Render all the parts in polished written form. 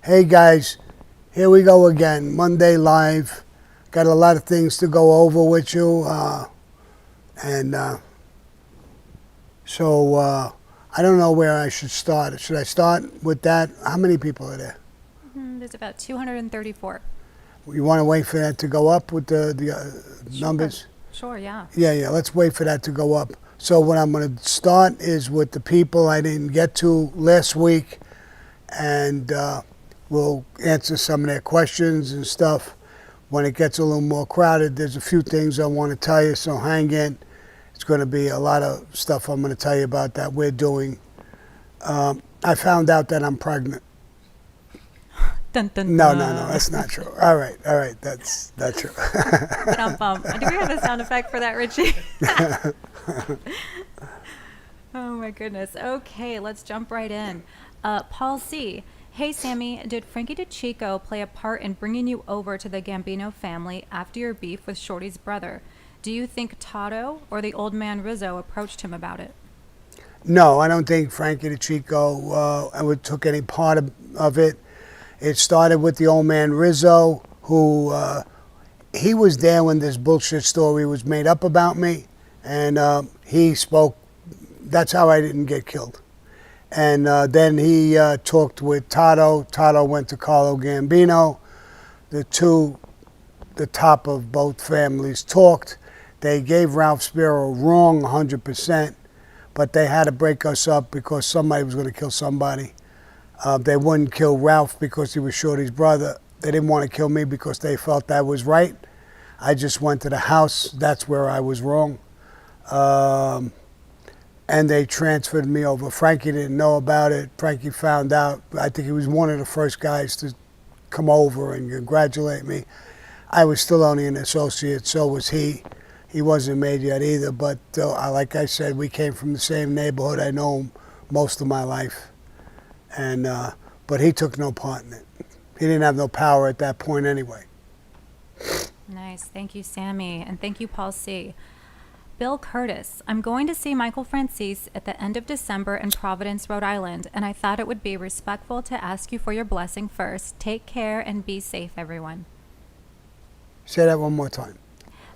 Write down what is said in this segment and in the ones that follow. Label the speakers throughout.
Speaker 1: Hey guys, here we go again. Monday live. Got a lot of things to go over with you. And so I don't know where I should start. Should I start with that? How many people are there?
Speaker 2: There's about 234.
Speaker 1: You want to wait for that to go up with the numbers?
Speaker 2: Sure, yeah.
Speaker 1: Yeah. Let's wait for that to go up. So what I'm going to start is with the people I didn't get to last week. And we'll answer some of their questions and stuff. When it gets a little more crowded, there's a few things I want to tell you, so hang in. It's going to be a lot of stuff I'm going to tell you about that we're doing. I found out that I'm pregnant.
Speaker 2: Dun, dun,
Speaker 1: No,
Speaker 2: dun.
Speaker 1: that's not true. All right, that's true.
Speaker 2: Do we have a sound effect for that, Richie? Oh my goodness. Okay, let's jump right in. Paul C. Hey Sammy, did Frankie DeChico play a part in bringing you over to the Gambino family after your beef with Shorty's brother? Do you think Tato or the old man Rizzo approached him about it?
Speaker 1: No, I don't think Frankie DeChico took any part of it. It started with the old man Rizzo, who he was there when this bullshit story was made up about me, and he spoke. That's how I didn't get killed. And then he talked with Tato. Tato went to Carlo Gambino. The top of both families talked. They gave Ralph Spiro wrong 100%, but they had to break us up because somebody was going to kill somebody. They wouldn't kill Ralph because he was Shorty's brother. They didn't want to kill me because they felt that was right. I just went to the house. That's where I was wrong. And they transferred me over. Frankie didn't know about it. Frankie found out. I think he was one of the first guys to come over and congratulate me. I was still only an associate, so was he. He wasn't made yet either, but like I said, we came from the same neighborhood. I know him most of my life. And but he took no part in it. He didn't have no power at that point anyway.
Speaker 2: Nice. Thank you, Sammy. And thank you, Paul C. Bill Curtis, I'm going to see Michael Francis at the end of December in Providence, Rhode Island, and I thought it would be respectful to ask you for your blessing first. Take care and be safe, everyone.
Speaker 1: Say that one more time.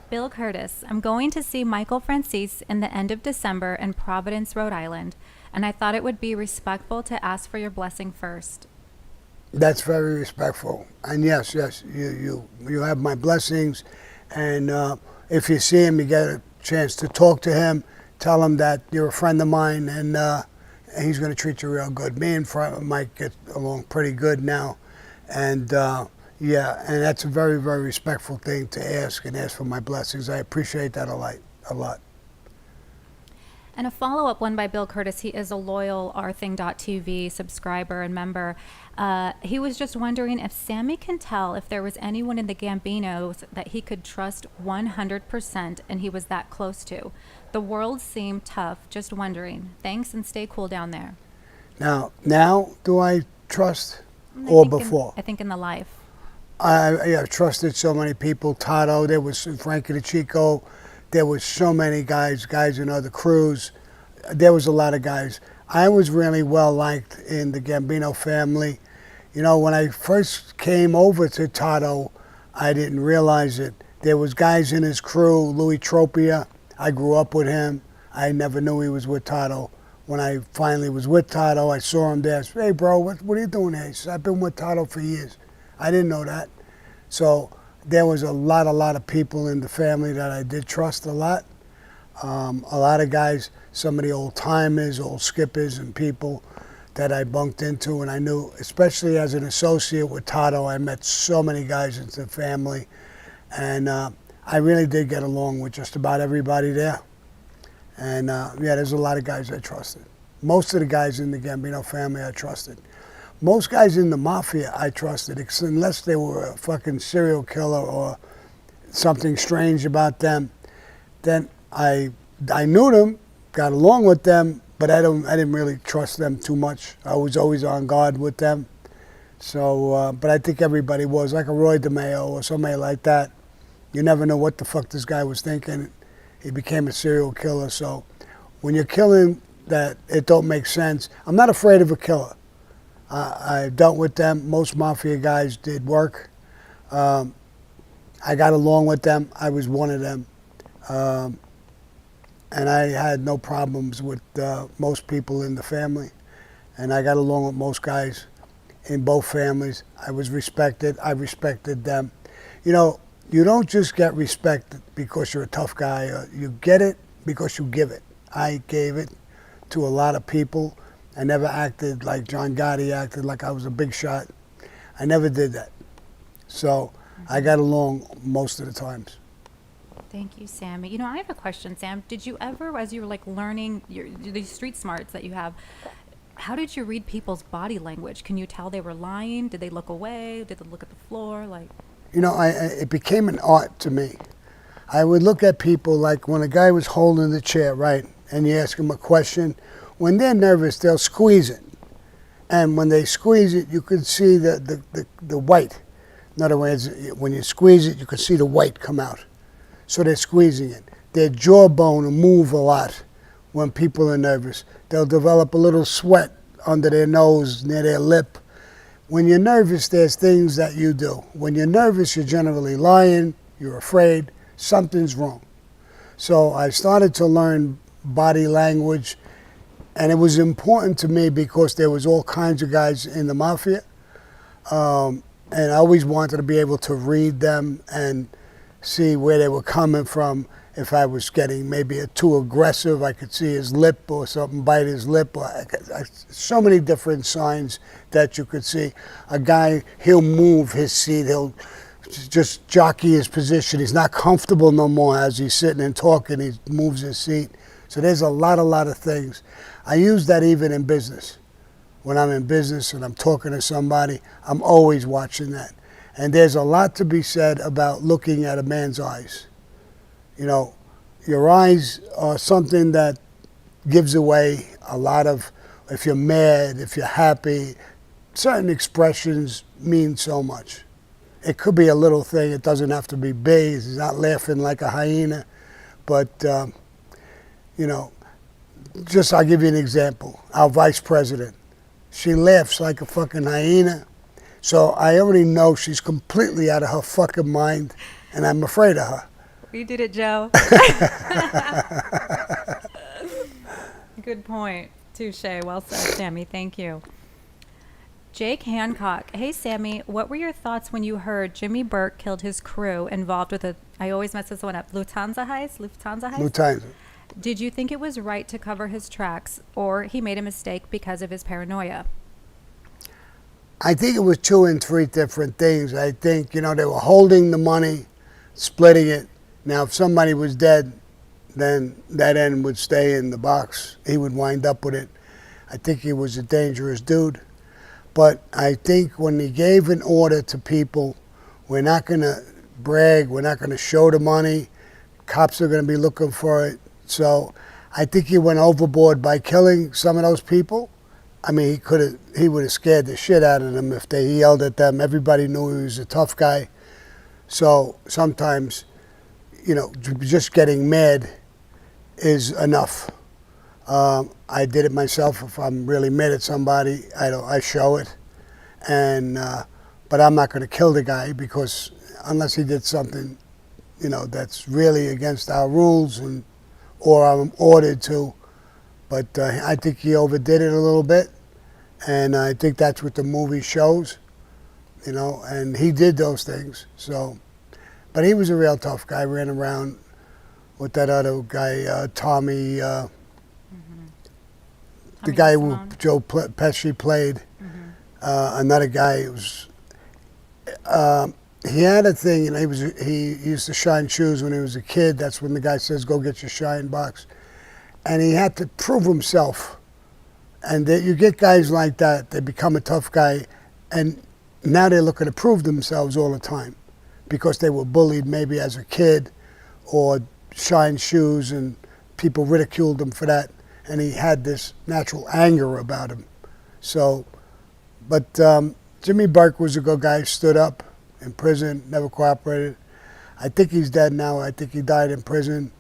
Speaker 2: Bill Curtis, I'm going to see Michael Francis in the end of December in Providence, Rhode Island, and I thought it would be respectful to ask for your blessing first.
Speaker 1: That's very respectful. And yes, you have my blessings. And if you see him, you get a chance to talk to him, tell him that you're a friend of mine, and he's going to treat you real good. Me and Mike get along pretty good now, and and that's a very, very respectful thing to ask for my blessings. I appreciate that a lot.
Speaker 2: And a follow-up one by Bill Curtis. He is a loyal rthing.tv subscriber and member. He was just wondering if Sammy can tell if there was anyone in the Gambinos that he could trust 100% and he was that close to. The world seemed tough. Just wondering. Thanks and stay cool down there.
Speaker 1: Now do I trust or before?
Speaker 2: I think in the life.
Speaker 1: I've trusted so many people. Tato, there was Frankie DeChico. There was so many guys in other crews. There was a lot of guys. I was really well liked in the Gambino family. You know, when I first came over to Tato, I didn't realize it. There was guys in his crew, Louis Tropia. I grew up with him. I never knew he was with Tato. When I finally was with Tato, I saw him there. I said, hey, bro, what are you doing here? He said, I've been with Tato for years. I didn't know that. So there was a lot of people in the family that I did trust a lot. A lot of guys, some of the old timers, old skippers and people that I bunked into, and I knew, especially as an associate with Tato, I met so many guys into the family, and I really did get along with just about everybody there. And there's a lot of guys I trusted. Most of the guys in the Gambino family I trusted. Most guys in the mafia I trusted, unless they were a fucking serial killer or something strange about them. Then I knew them, got along with them, but I didn't really trust them too much. I was always on guard with them. So, but I think everybody was, like a Roy DeMeo or somebody like that. You never know what the fuck this guy was thinking. He became a serial killer. So when you're killing that, it don't make sense. I'm not afraid of a killer. I dealt with them. Most mafia guys did work. I got along with them. I was one of them. And I had no problems with most people in the family. And I got along with most guys in both families. I was respected. I respected them. You know, you don't just get respect because you're a tough guy. You get it because you give it. I gave it to a lot of people. I never acted like John Gotti acted, like I was a big shot. I never did that. So I got along most of the times.
Speaker 2: Thank you, Sammy. You know, I have a question, Sam. Did you ever, as you were like learning these street smarts that you have, how did you read people's body language? Can you tell they were lying? Did they look away? Did they look at the floor? Like,
Speaker 1: you know, it became an art to me. I would look at people like when a guy was holding the chair, right, and you ask him a question. When they're nervous, they'll squeeze it, and when they squeeze it, you could see the white. In other words, when you squeeze it, you could see the white come out. So they're squeezing it. Their jawbone will move a lot when people are nervous. They'll develop a little sweat under their nose, near their lip. When you're nervous, there's things that you do. When you're nervous, you're generally lying, you're afraid, something's wrong. So I started to learn body language, and it was important to me because there was all kinds of guys in the mafia. And I always wanted to be able to read them and see where they were coming from. If I was getting maybe too aggressive, I could see his lip or something, bite his lip. So many different signs that you could see. A guy, he'll move his seat, he'll just jockey his position. He's not comfortable no more as he's sitting and talking, he moves his seat. So there's a lot of things. I use that even in business. When I'm in business and I'm talking to somebody, I'm always watching that. And there's a lot to be said about looking at a man's eyes. You know, your eyes are something that gives away a lot of, if you're mad, if you're happy, certain expressions mean so much. It could be a little thing, it doesn't have to be big, he's not laughing like a hyena, but, you know, just I'll give you an example. Our vice president, she laughs like a fucking hyena. So I already know she's completely out of her fucking mind, and I'm afraid of her.
Speaker 2: you did it, Joe. Good point. Touche. Well said, Sammy. Thank you. Jake Hancock. Hey, Sammy, what were your thoughts when you heard Jimmy Burke killed his crew involved with I always mess this one up, Lufthansa heist?
Speaker 1: Lufthansa.
Speaker 2: Did you think it was right to cover his tracks, or he made a mistake because of his paranoia?
Speaker 1: I think it was 2 and 3 different things. I think, you know, they were holding the money, splitting it. Now, if somebody was dead, then that end would stay in the box. He would wind up with it. I think he was a dangerous dude. But I think when he gave an order to people, we're not going to brag, we're not going to show the money, cops are going to be looking for it. So I think he went overboard by killing some of those people. I mean, he would have scared the shit out of them if they yelled at them. Everybody knew he was a tough guy. So sometimes, you know, just getting mad is enough. I did it myself. If I'm really mad at somebody, I show it. And but I'm not going to kill the guy because unless he did something, you know, that's really against our rules or I'm ordered to. But I think he overdid it a little bit, and I think that's what the movie shows, you know, and he did those things. So, but he was a real tough guy, ran around with that other guy, Tommy, the guy who Joe Pesci played, another guy who was, he had a thing, and he used to shine shoes when he was a kid. That's when the guy says, go get your shine box. And he had to prove himself. And you get guys like that, they become a tough guy, and now they're looking to prove themselves all the time because they were bullied maybe as a kid or shined shoes and people ridiculed him for that. And he had this natural anger about him. So, but Jimmy Burke was a good guy, stood up in prison, never cooperated. I think he's dead now. I think he died in prison.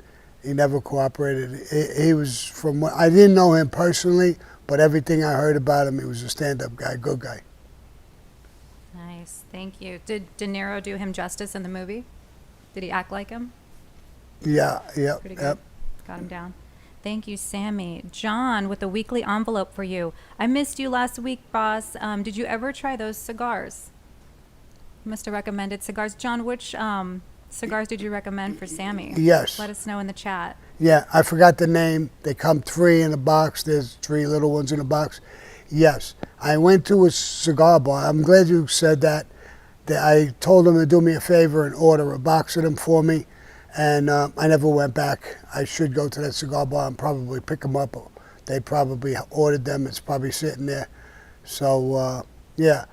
Speaker 1: He never cooperated. He was I didn't know him personally, But everything I heard about him, he was a stand-up guy, good guy.
Speaker 2: Nice. Thank you. Did De Niro do him justice in the movie? Did he act like him?
Speaker 1: Yeah, yeah,
Speaker 2: Pretty
Speaker 1: yep.
Speaker 2: good. Got him down. Thank you, Sammy. John, with a weekly envelope for you. I missed you last week, boss. Did you ever try those cigars? You must have recommended cigars. John, which cigars did you recommend for Sammy?
Speaker 1: Yes.
Speaker 2: Let us know in the chat.
Speaker 1: Yeah, I forgot the name. They come 3 in a box. There's 3 little ones in a box. Yes, I went to a cigar bar. I'm glad you said that. I told them to do me a favor and order a box of them for me, and I never went back. I should go to that cigar bar and probably pick them up. They probably ordered them. It's probably sitting there. So, yeah,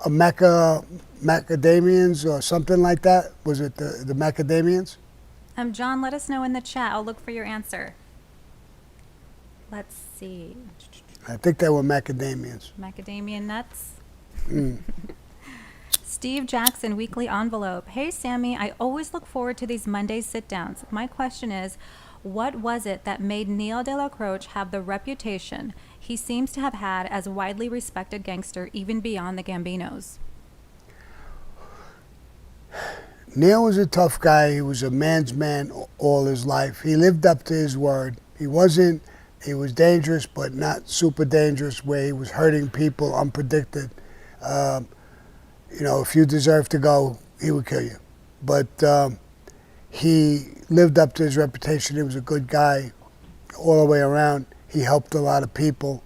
Speaker 1: a macadamians or something like that. Was it the macadamians?
Speaker 2: John, let us know in the chat. I'll look for your answer. Let's see.
Speaker 1: I think they were macadamians.
Speaker 2: Macadamia nuts.
Speaker 1: Mm.
Speaker 2: Steve Jackson, weekly envelope. Hey, Sammy, I always look forward to these Monday sit-downs. My question is, what was it that made Neil de la Croce have the reputation he seems to have had as a widely respected gangster even beyond the Gambinos?
Speaker 1: Neil was a tough guy. He was a man's man all his life. He lived up to his word. He was dangerous, but not super dangerous, where he was hurting people unpredicted. If you deserve to go, he would kill you. But he lived up to his reputation. He was a good guy all the way around. He helped a lot of people.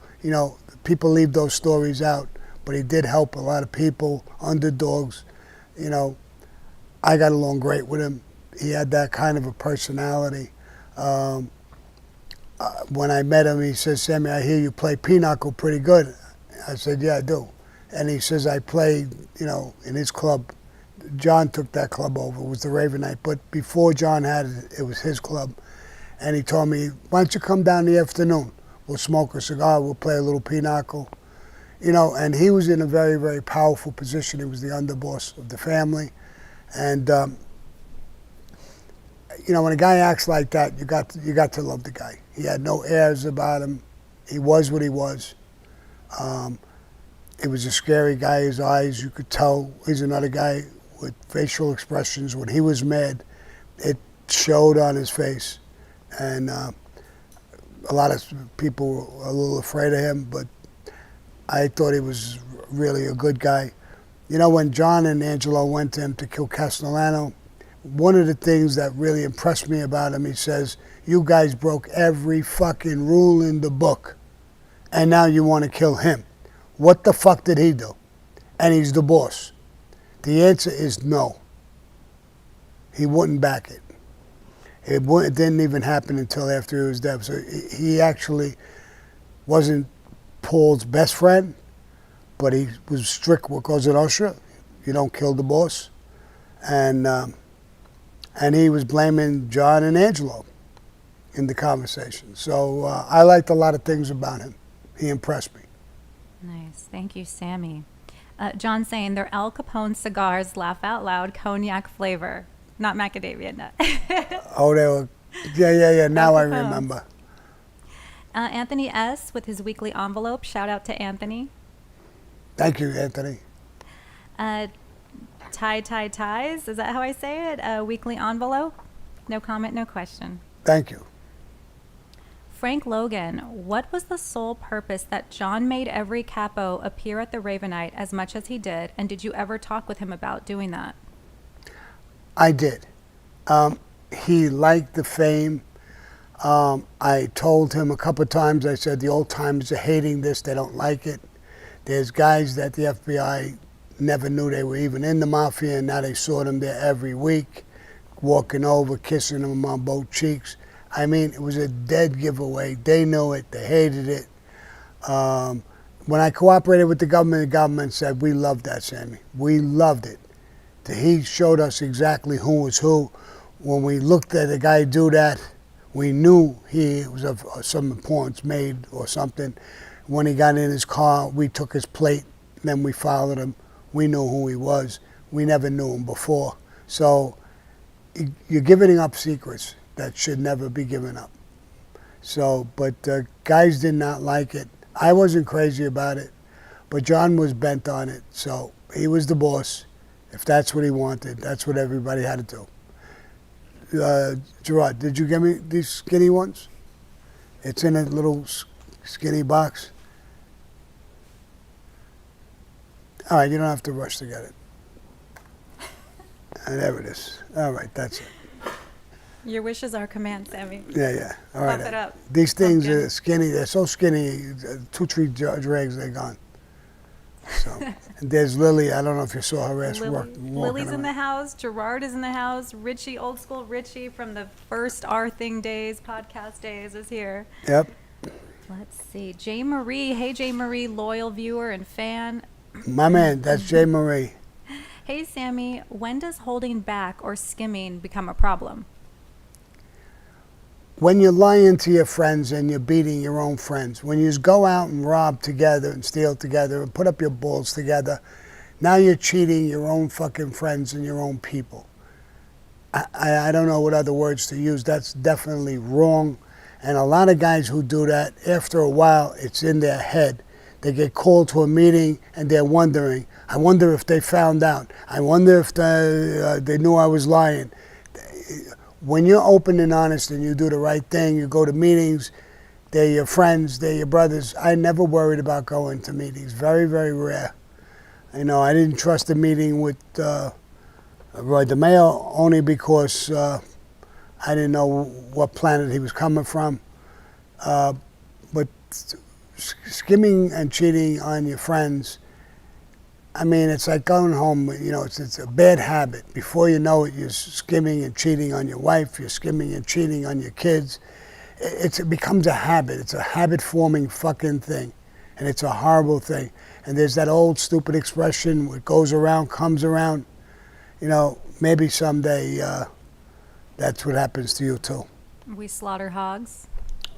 Speaker 1: People leave those stories out, but he did help a lot of people, underdogs. I got along great with him. He had that kind of a personality. When I met him, he says, Sammy, I hear you play pinochle pretty good. I said, yeah, I do. And he says, I played, in his club. John took that club over. It was the Ravenite. But before John had it, it was his club. And he told me, why don't you come down in the afternoon? We'll smoke a cigar. We'll play a little pinochle. And he was in a very, very powerful position. He was the underboss of the family. And, when a guy acts like that, you got to love the guy. He had no airs about him. He was what he was. He was a scary guy. His eyes, you could tell. He's another guy with facial expressions. When he was mad, it showed on his face. And a lot of people were a little afraid of him, but I thought he was really a good guy. When John and Angelo went to him to kill Castellano, one of the things that really impressed me about him, he says, you guys broke every fucking rule in the book, and now you want to kill him. What the fuck did he do? And he's the boss. The answer is no. He wouldn't back it. It didn't even happen until after he was dead. So he actually wasn't Paul's best friend, but he was strict with Cosa Nostra. You don't kill the boss. And he was blaming John and Angelo in the conversation. So I liked a lot of things about him. He impressed me.
Speaker 2: Nice. Thank you, Sammy. John saying they're Al Capone cigars, laugh out loud, cognac flavor, not macadamia nut.
Speaker 1: Oh, they were, yeah. Now I remember.
Speaker 2: Anthony S. with his weekly envelope. Shout out to Anthony.
Speaker 1: Thank you, Anthony.
Speaker 2: Ties. Is that how I say it? Weekly envelope. No comment, no question.
Speaker 1: Thank you.
Speaker 2: Frank Logan, what was the sole purpose that John made every capo appear at the Ravenite as much as he did, and did you ever talk with him about doing that?
Speaker 1: I did. He liked the fame. I told him a couple of times, I said, the old timers are hating this, they don't like it. There's guys that the FBI never knew they were even in the mafia, and now they saw them there every week, walking over, kissing them on both cheeks. I mean, it was a dead giveaway. They knew it. They hated it. When I cooperated with the government said, we loved that, Sammy. We loved it. He showed us exactly who was who. When we looked at a guy do that, we knew he was of some importance, made or something. When he got in his car, we took his plate, then we followed him. We knew who he was. We never knew him before. So you're giving up secrets that should never be given up. So, but guys did not like it. I wasn't crazy about it, but John was bent on it. So he was the boss. If that's what he wanted, that's what everybody had to do. Gerard, did you give me these skinny ones? It's in a little skinny box. All right, you don't have to rush to get it. And there it is. All right, that's it.
Speaker 2: Your wish is our command, Sammy.
Speaker 1: Yeah. All right.
Speaker 2: Pop it up.
Speaker 1: These things
Speaker 2: Pumpkin.
Speaker 1: are skinny. They're so skinny. 2, 3 dregs, they're gone. So, and there's Lily. I don't know if you saw her ass walking
Speaker 2: Lily's in
Speaker 1: around.
Speaker 2: the house. Gerard is in the house. Richie, old school Richie from the first Our Thing days, podcast days, is here.
Speaker 1: Yep.
Speaker 2: Let's see. Jay Marie. Hey, Jay Marie, loyal viewer and fan.
Speaker 1: My man, that's Jay Marie.
Speaker 2: Hey, Sammy, when does holding back or skimming become a problem?
Speaker 1: When you're lying to your friends and you're beating your own friends, when you just go out and rob together and steal together and put up your balls together, now you're cheating your own fucking friends and your own people. I don't know what other words to use. That's definitely wrong. And a lot of guys who do that, after a while, it's in their head. They get called to a meeting and they're wondering, I wonder if they found out. I wonder if they knew I was lying. When you're open and honest and you do the right thing, you go to meetings, they're your friends, they're your brothers. I never worried about going to meetings. Very, very rare. You know, I didn't trust a meeting with Roy DeMeo only because I didn't know what planet he was coming from. But skimming and cheating on your friends, I mean, it's like going home, you know, it's a bad habit. Before you know it, you're skimming and cheating on your wife, you're skimming and cheating on your kids. It becomes a habit. It's a habit-forming fucking thing. And it's a horrible thing. And there's that old stupid expression, what goes around comes around. You know, maybe someday that's what happens to you too.
Speaker 2: We slaughter hogs.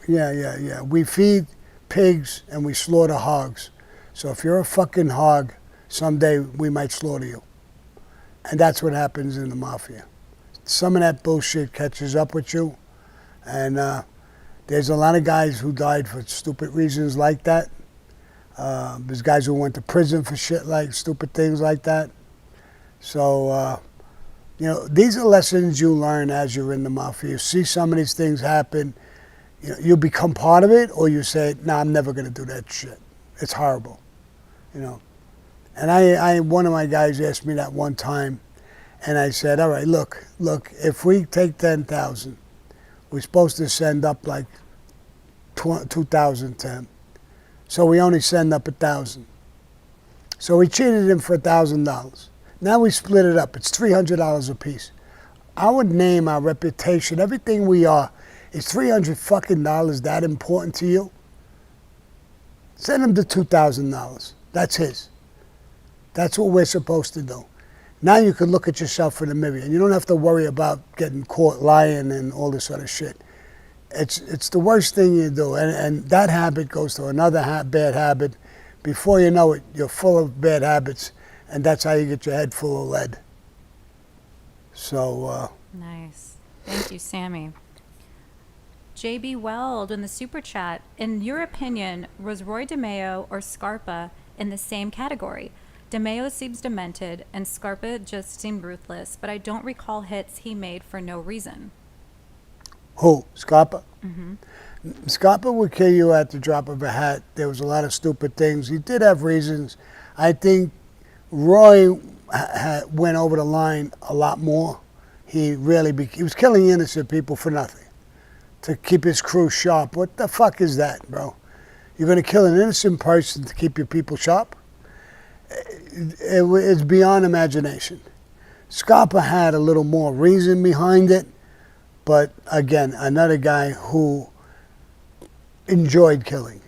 Speaker 1: Yeah. We feed pigs and we slaughter hogs. So if you're a fucking hog, someday we might slaughter you. And that's what happens in the mafia. Some of that bullshit catches up with you. And there's a lot of guys who died for stupid reasons like that. There's guys who went to prison for shit like stupid things like that. So, you know, these are lessons you learn as you're in the mafia. You see some of these things happen. You know, you become part of it, or you say, "No, I'm never going to do that shit. It's horrible." You know. And one of my guys asked me that one time, and I said, all right, look, if we take 10,000, we're supposed to send up like 2,000 to him. So we only send up 1,000. So we cheated him for $1,000. Now we split it up. It's $300 a piece. Our name, our reputation, everything we are, is $300 fucking dollars that important to you? Send him the $2,000. That's his. That's what we're supposed to do. Now you can look at yourself in the mirror, and you don't have to worry about getting caught lying and all this other shit. It's the worst thing you do, and that habit goes to another bad habit. Before you know it, you're full of bad habits, and that's how you get your head full of lead. So.
Speaker 2: Nice. Thank you, Sammy. JB Weld in the super chat. In your opinion, was Roy DeMeo or Scarpa in the same category? DeMeo seems demented, and Scarpa just seemed ruthless, but I don't recall hits he made for no reason.
Speaker 1: Who? Scarpa?
Speaker 2: Mm-hmm.
Speaker 1: Scarpa would kill you at the drop of a hat. There was a lot of stupid things. He did have reasons. I think Roy went over the line a lot more. He was killing innocent people for nothing, to keep his crew sharp. What the fuck is that, bro? You're going to kill an innocent person to keep your people sharp? It's beyond imagination. Scarpa had a little more reason behind it, but again, another guy who enjoyed killing.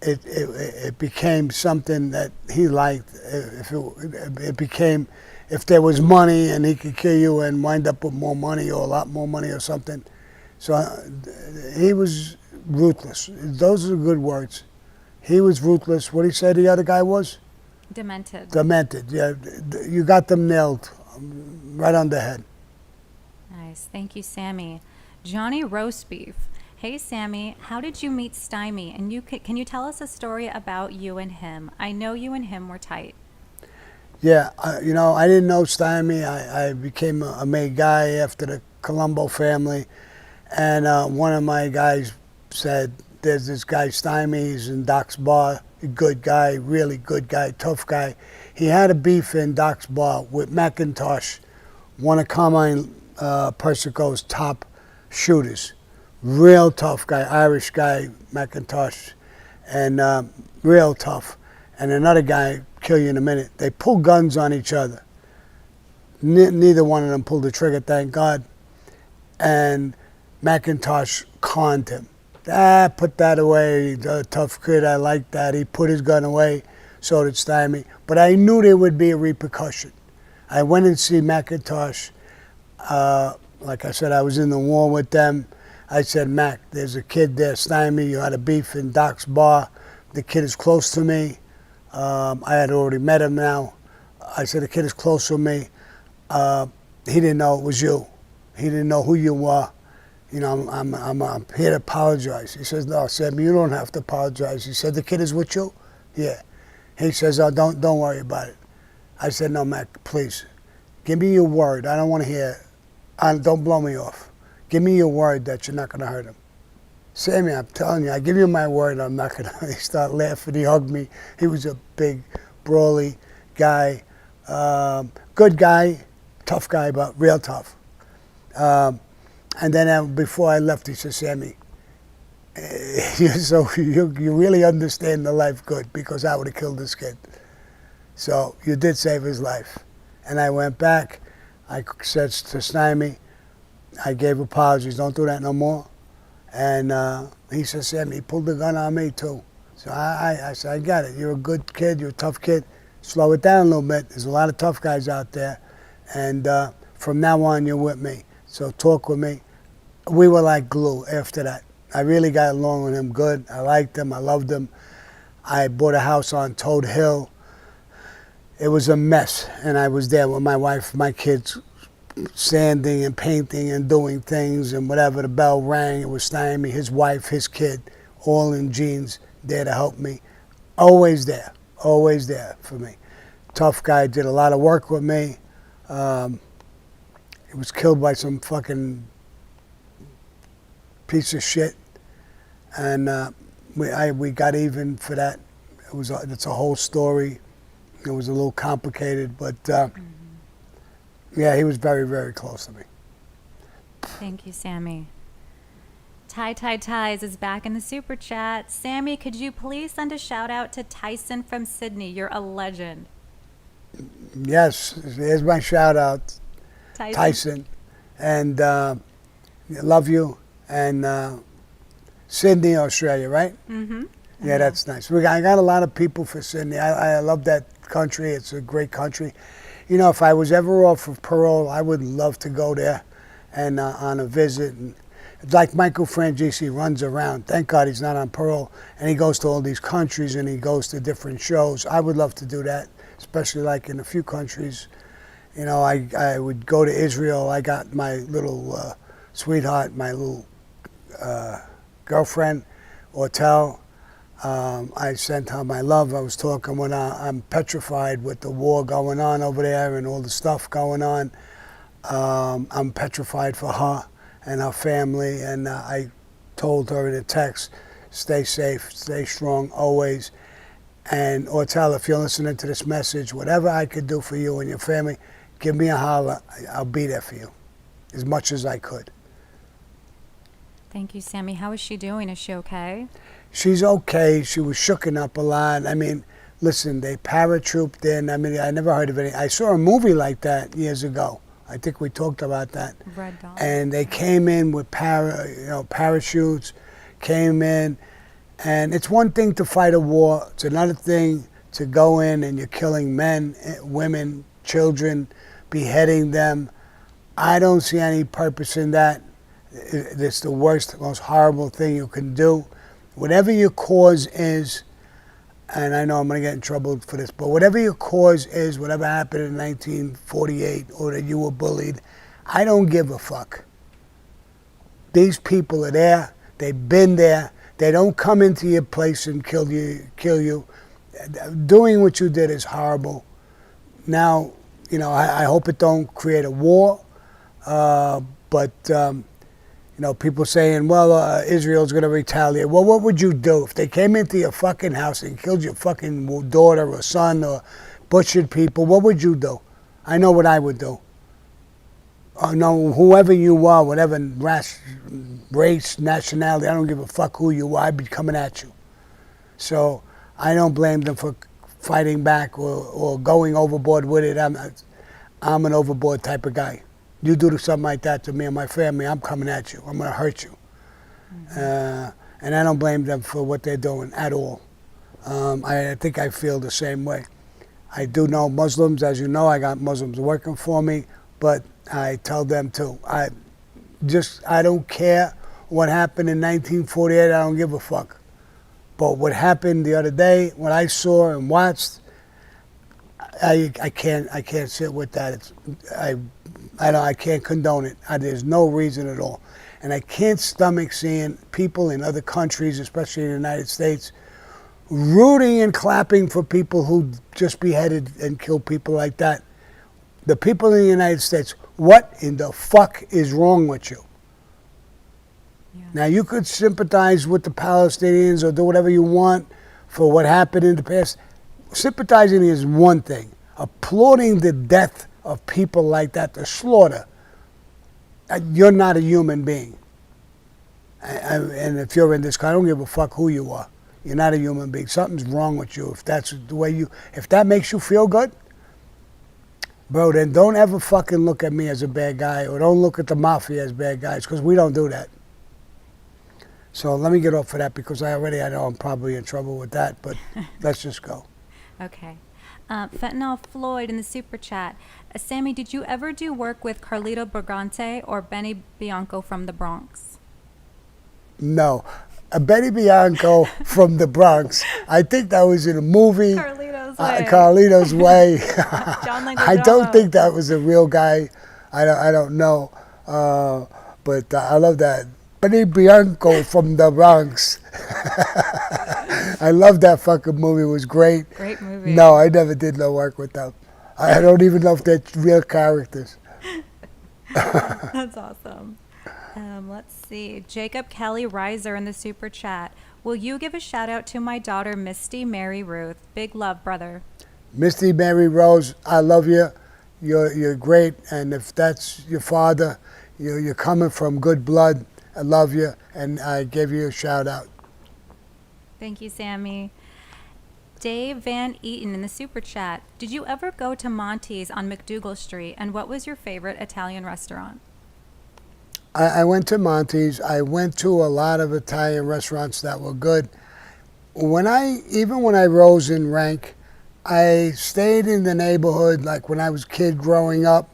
Speaker 1: It became something that he liked. It became, if there was money and he could kill you and wind up with more money or a lot more money or something. So he was ruthless. Those are good words. He was ruthless. What did he say the other guy was?
Speaker 2: Demented.
Speaker 1: Demented, yeah. You got them nailed right on the head.
Speaker 2: Nice. Thank you, Sammy. Johnny Roast Beef. Hey, Sammy, how did you meet Stymie? And can you tell us a story about you and him? I know you and him were tight.
Speaker 1: Yeah, I didn't know Stymie. I became a made guy after the Colombo family. And one of my guys said, there's this guy Stymie, he's in Doc's bar, a good guy, really good guy, tough guy. He had a beef in Doc's bar with McIntosh, one of Carmine Persico's top shooters. Real tough guy, Irish guy, McIntosh, and real tough. And another guy, kill you in a minute. They pulled guns on each other. Neither one of them pulled the trigger, thank God. And McIntosh conned him. Put that away, tough kid, I like that. He put his gun away, so did Stymie. But I knew there would be a repercussion. I went and see McIntosh. Like I said, I was in the war with them. I said, Mac, there's a kid there, Stymie, you had a beef in Doc's bar. The kid is close to me. I had already met him now. I said, the kid is close to me. He didn't know it was you. He didn't know who you were. You know, I'm here to apologize. He says, no, Sammy, you don't have to apologize. He said, the kid is with you? Yeah. He says, oh, don't worry about it. I said, no, Mac, please. Give me your word. I don't want to hear, don't blow me off. Give me your word that you're not going to hurt him. Sammy, I'm telling you, I give you my word, I'm not going to. He started laughing, he hugged me. He was a big, brawly guy. Good guy, tough guy, but real tough. And then before I left, he said, Sammy, you really understand the life good, because I would have killed this kid. So you did save his life. And I went back, I said to Stymie, I gave apologies, don't do that no more. And he said, Sammy, he pulled the gun on me too. So I said, I got it. You're a good kid, you're a tough kid. Slow it down a little bit. There's a lot of tough guys out there. And from now on, you're with me. So talk with me. We were like glue after that. I really got along with him good. I liked him, I loved him. I bought a house on Toad Hill. It was a mess. And I was there with my wife, my kids, sanding and painting and doing things, and whatever the bell rang, it was Stymie, his wife, his kid, all in jeans, there to help me. Always there for me. Tough guy, did a lot of work with me. He was killed by some fucking piece of shit, and we got even for that. It's a whole story. It was a little complicated, but yeah, he was very, very close to me.
Speaker 2: Thank you, Sammy. Ty Ties is back in the super chat. Sammy, could you please send a shout out to Tyson from Sydney? You're a legend.
Speaker 1: Yes, here's my shout out, Tyson. And love you. And Sydney, Australia, right?
Speaker 2: Mm-hmm.
Speaker 1: Yeah, that's nice. I got a lot of people for Sydney. I love that country. It's a great country. You know, if I was ever off of parole, I would love to go there and on a visit. And it's like Michael Frangici runs around. Thank God he's not on parole. And he goes to all these countries and he goes to different shows. I would love to do that, especially like in a few countries. You know, I would go to Israel. I got my little sweetheart, my little girlfriend, Ortel. I sent her my love. I was talking when I'm petrified with the war going on over there and all the stuff going on. I'm petrified for her and her family, and I told her in a text, stay safe, stay strong always. And Ortel, if you're listening to this message, whatever I could do for you and your family, give me a holler. I'll be there for you as much as I could.
Speaker 2: Thank you, Sammy. How is she doing? Is she okay?
Speaker 1: She's okay. She was shooken up a lot. I mean, listen, they paratrooped in. I mean, I never heard of any. I saw a movie like that years ago. I think we talked about that.
Speaker 2: Red Dawn.
Speaker 1: And they came in with parachutes, came in. And it's one thing to fight a war. It's another thing to go in and you're killing men, women, children, beheading them. I don't see any purpose in that. It's the worst, most horrible thing you can do. Whatever your cause is, and I know I'm going to get in trouble for this, but whatever your cause is, whatever happened in 1948 or that you were bullied, I don't give a fuck. These people are there. They've been there. They don't come into your place and kill you. Doing what you did is horrible. Now, I hope it don't create a war. But people saying, well, Israel's going to retaliate. Well, what would you do if they came into your fucking house and killed your fucking daughter or son or butchered people? What would you do? I know what I would do. No, whoever you are, whatever race, nationality, I don't give a fuck who you are, I'd be coming at you. So I don't blame them for fighting back or going overboard with it. I'm an overboard type of guy. You do something like that to me and my family, I'm coming at you. I'm going to hurt you. And I don't blame them for what they're doing at all. I think I feel the same way. I do know Muslims. As you know, I got Muslims working for me, but I tell them too. I don't care what happened in 1948. I don't give a fuck. But what happened the other day, what I saw and watched, I can't sit with that. I can't condone it. There's no reason at all. And I can't stomach seeing people in other countries, especially in the United States, rooting and clapping for people who just beheaded and killed people like that. The people in the United States, what in the fuck is wrong with you? Yeah. Now, you could sympathize with the Palestinians or do whatever you want for what happened in the past. Sympathizing is one thing. Applauding the death of people like that, the slaughter, you're not a human being. And if you're in this country, I don't give a fuck who you are. You're not a human being. Something's wrong with you. If that's the way if that makes you feel good, bro, then don't ever fucking look at me as a bad guy or don't look at the mafia as bad guys, because we don't do that. So let me get off of that because I know I'm probably in trouble with that, but let's just go.
Speaker 2: Okay. Fentanyl Floyd in the super chat. Sammy, did you ever do work with Carlito Brigante or Benny Bianco from the Bronx?
Speaker 1: No. Benny Bianco from the Bronx. I think that was in a movie.
Speaker 2: Carlito's Way.
Speaker 1: Carlito's Way.
Speaker 2: John
Speaker 1: I don't think that was a real guy. I don't know. But I love that. Benny Bianco from the Bronx. I love that fucking movie. It was great.
Speaker 2: Great movie.
Speaker 1: No, I never did no work with them. I don't even know if they're real characters.
Speaker 2: That's awesome. Let's see. Jacob Kelly Reiser in the super chat. Will you give a shout out to my daughter, Misty Mary Ruth? Big love, brother.
Speaker 1: Misty Mary Rose, I love you. You're great. And if that's your father, you're coming from good blood. I love you. And I give you a shout out.
Speaker 2: Thank you, Sammy. Dave Van Eaton in the super chat. Did you ever go to Monty's on McDougal Street? And what was your favorite Italian restaurant?
Speaker 1: I went to Monty's. I went to a lot of Italian restaurants that were good. Even when I rose in rank, I stayed in the neighborhood. Like when I was a kid growing up,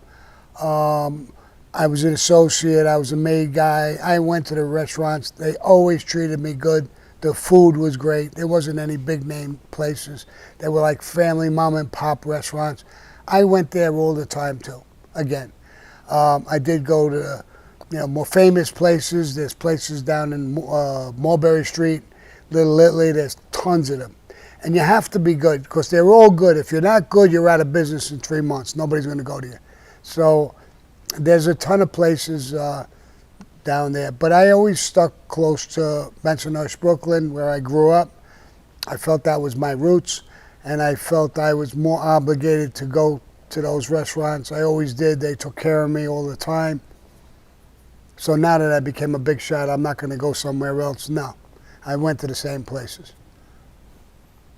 Speaker 1: I was an associate. I was a maid guy. I went to the restaurants. They always treated me good. The food was great. There wasn't any big name places. They were like family mom and pop restaurants. I went there all the time too. Again, I did go to more famous places. There's places down in Mulberry Street, Little Italy. There's tons of them. And you have to be good because they're all good. If you're not good, you're out of business in 3 months. Nobody's going to go to you. So there's a ton of places down there. But I always stuck close to Bensonhurst, Brooklyn, where I grew up. I felt that was my roots. And I felt I was more obligated to go to those restaurants. I always did. They took care of me all the time. So now that I became a big shot, I'm not going to go somewhere else. No, I went to the same places.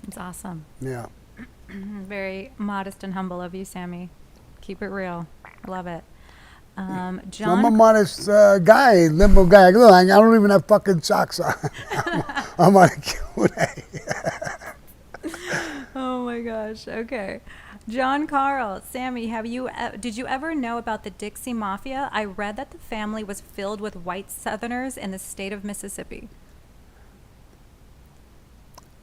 Speaker 2: It's awesome.
Speaker 1: Yeah.
Speaker 2: Very modest and humble of you, Sammy. Keep it real. I love it. John.
Speaker 1: I'm a modest guy, liberal guy. Look, I don't even have fucking socks on. I'm on a Q&A.
Speaker 2: Oh my gosh. Okay. John Carl, Sammy, did you ever know about the Dixie Mafia? I read that the family was filled with white Southerners in the state of Mississippi.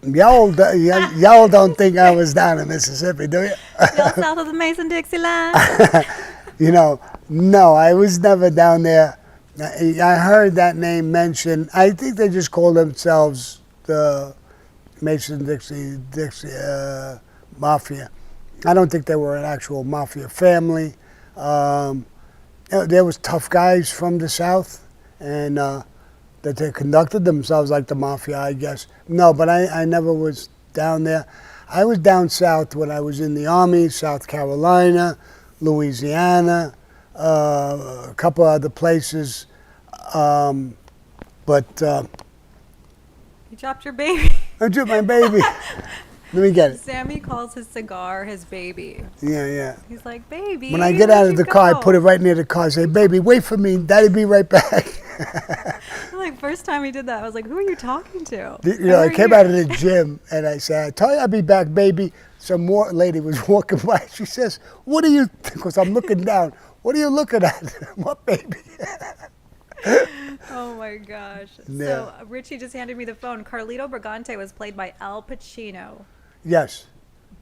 Speaker 1: Y'all don't think I was down in Mississippi, do you?
Speaker 2: Y'all south of the Mason-Dixie line?
Speaker 1: No, I was never down there. I heard that name mentioned. I think they just call themselves the Mason-Dixie Mafia. I don't think they were an actual mafia family. Um, there was tough guys from the South, and that they conducted themselves like the mafia, I guess. No, but I never was down there. I was down south when I was in the Army, South Carolina, Louisiana, a couple other places. But
Speaker 2: You dropped your baby.
Speaker 1: I took my baby. Let me get it.
Speaker 2: Sammy calls his cigar his baby.
Speaker 1: Yeah, yeah.
Speaker 2: He's like, baby.
Speaker 1: When I get out of the car, I put it right near the car. I say, baby, wait for me. Daddy be right back.
Speaker 2: Like, first time he did that, I was like, who are you talking to?
Speaker 1: You know, I came out of the gym and I said, I told you I'll be back, baby. Some more lady was walking by. She says, what are you, because I'm looking down. What are you looking at? What baby?
Speaker 2: Oh my gosh.
Speaker 1: Yeah.
Speaker 2: So Richie just handed me the phone. Carlito Brigante was played by Al Pacino.
Speaker 1: Yes.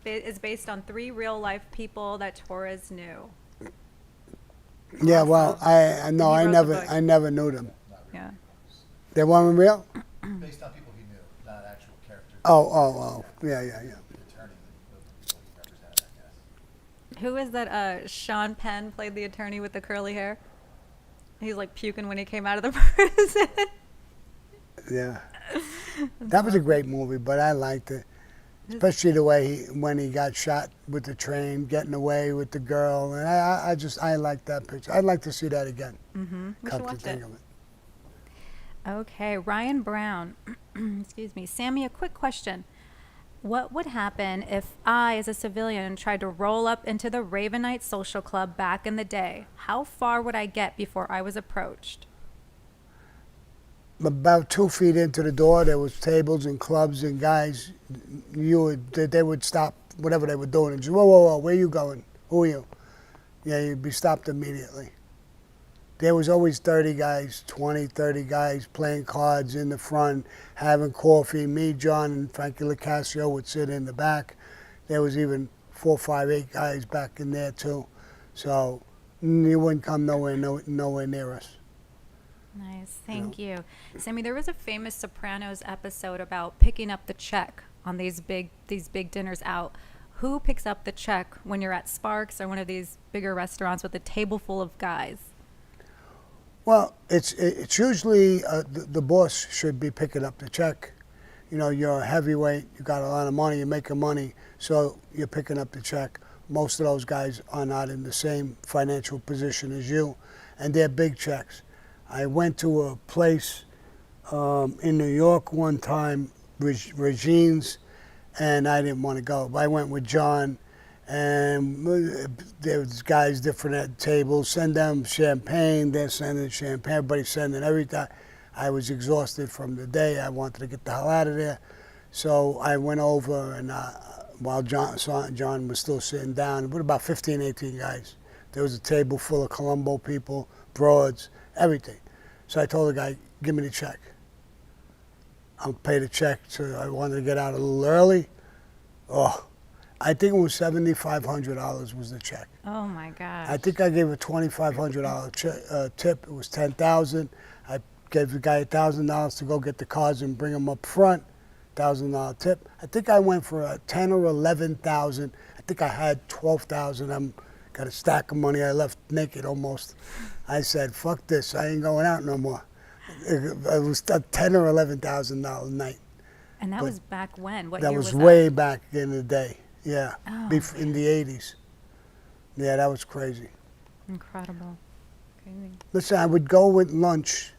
Speaker 2: Is based on 3 real life people that Torres knew.
Speaker 1: Yeah, well, I no,
Speaker 2: He
Speaker 1: I
Speaker 2: wrote the
Speaker 1: never,
Speaker 2: book.
Speaker 1: I never knew them.
Speaker 2: Yeah.
Speaker 1: They weren't real?
Speaker 3: Based on people he knew, not actual characters.
Speaker 1: Oh. Yeah, yeah, yeah.
Speaker 3: The attorney that he represented, I guess.
Speaker 2: Who is that? Sean Penn played the attorney with the curly hair. He's like puking when he came out of the prison.
Speaker 1: Yeah. That was a great movie, but I liked it. Especially the way when he got shot with the train, getting away with the girl. And I like that picture. I'd like to see that again.
Speaker 2: Mm-hmm. We
Speaker 1: Come
Speaker 2: should
Speaker 1: to
Speaker 2: watch
Speaker 1: think
Speaker 2: it.
Speaker 1: of it.
Speaker 2: Okay, Ryan Brown. Excuse me. Sammy, a quick question. What would happen if I, as a civilian, tried to roll up into the Ravenite Social Club back in the day? How far would I get before I was approached?
Speaker 1: About 2 feet into the door, there was tables and clubs and guys. They would stop whatever they were doing and just, whoa, where you going? Who are you? Yeah, you'd be stopped immediately. There was always 30 guys, 20, 30 guys playing cards in the front, having coffee. Me, John, and Frankie LaCasio would sit in the back. There was even 4, 5, 8 guys back in there too. So you wouldn't come nowhere near us.
Speaker 2: Nice, thank you. Sammy, there was a famous Sopranos episode about picking up the check on these big dinners out. Who picks up the check when you're at Sparks or one of these bigger restaurants with a table full of guys?
Speaker 1: Well, it's usually the boss should be picking up the check. You know, you're a heavyweight, you got a lot of money, you're making money, so you're picking up the check. Most of those guys are not in the same financial position as you, and they're big checks. I went to a place in New York one time, Regine's, and I didn't want to go. I went with John, and there was guys different at tables, send them champagne, they're sending champagne, everybody's sending everything. I was exhausted from the day. I wanted to get the hell out of there. So I went over, and while John was still sitting down, with about 15, 18 guys, there was a table full of Colombo people, broads, everything. So I told the guy, give me the check. I'll pay the check. So I wanted to get out a little early. Oh, I think it was $7,500 was the check.
Speaker 2: Oh my gosh.
Speaker 1: I think I gave a $2,500 tip. It was $10,000. I gave the guy $1,000 to go get the cards and bring them up front. $1,000 tip. I think I went for a 10 or 11,000. I think I had 12,000. I'm got a stack of money. I left naked almost. I said, "Fuck this! I ain't going out no more." It was a $10,000 or $11,000 night.
Speaker 2: And that was back when? What
Speaker 1: That
Speaker 2: year
Speaker 1: was
Speaker 2: was
Speaker 1: way
Speaker 2: that?
Speaker 1: back in the day. Yeah,
Speaker 2: Oh,
Speaker 1: in the '80s. Yeah, that was crazy.
Speaker 2: incredible. Crazy.
Speaker 1: Listen, I would go with lunch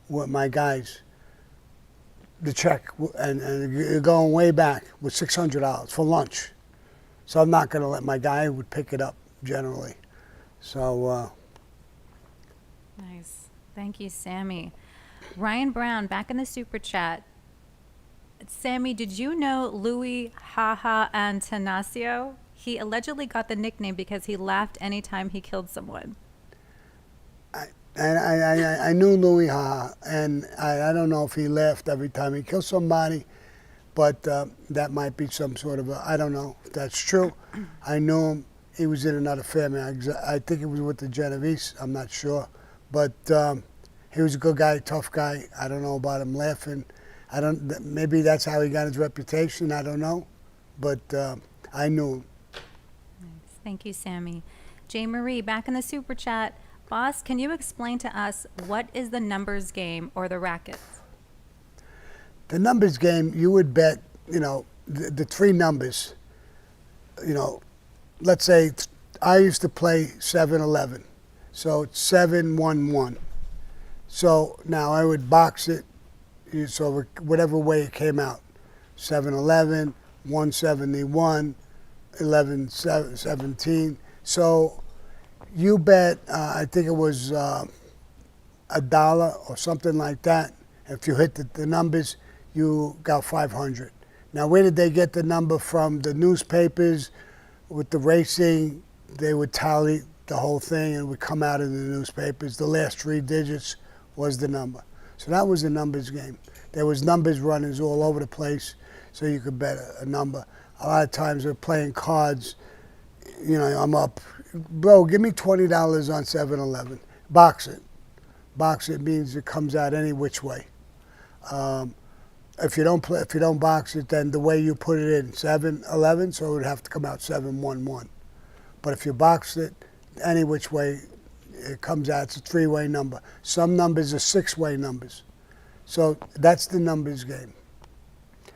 Speaker 1: with my guys. The check, and you're going way back, was $600 for lunch. So I'm not going to let my guy would pick it up generally. So
Speaker 2: Nice. Thank you, Sammy. Ryan Brown, back in the super chat. Sammy, did you know Louis Haha Antanasio? He allegedly got the nickname because he laughed anytime he killed someone.
Speaker 1: I knew Louis Ha, and I don't know if he laughed every time he killed somebody, but that might be some sort of I don't know if that's true. I knew him. He was in another family. I think it was with the Genovese. I'm not sure. But He was a good guy, tough guy. I don't know about him laughing. Maybe that's how he got his reputation. I don't know, but I knew him.
Speaker 2: Nice. Thank you, Sammy. Jay Marie, back in the super chat. Boss, can you explain to us what is the numbers game or the rackets?
Speaker 1: The numbers game, you would bet, the three numbers. Let's say I used to play 7-11, so it's 7-1-1. So now I would box it, so whatever way it came out, 7-11, 171, 11-17. So you bet, I think it was $1 or something like that. If you hit the numbers, you got 500. Now, where did they get the number from? The newspapers with the racing, they would tally the whole thing and it would come out in the newspapers. The last 3 digits was the number. So that was the numbers game. There was numbers runners all over the place, so you could bet a number. A lot of times we're playing cards. I'm up, bro, give me $20 on 7-11. Box it. Box it means it comes out any which way. If you don't box it, then the way you put it in, 7-11, so it would have to come out 7-1-1. But if you box it any which way, it comes out. It's a 3-way number. Some numbers are 6-way numbers. So that's the numbers game.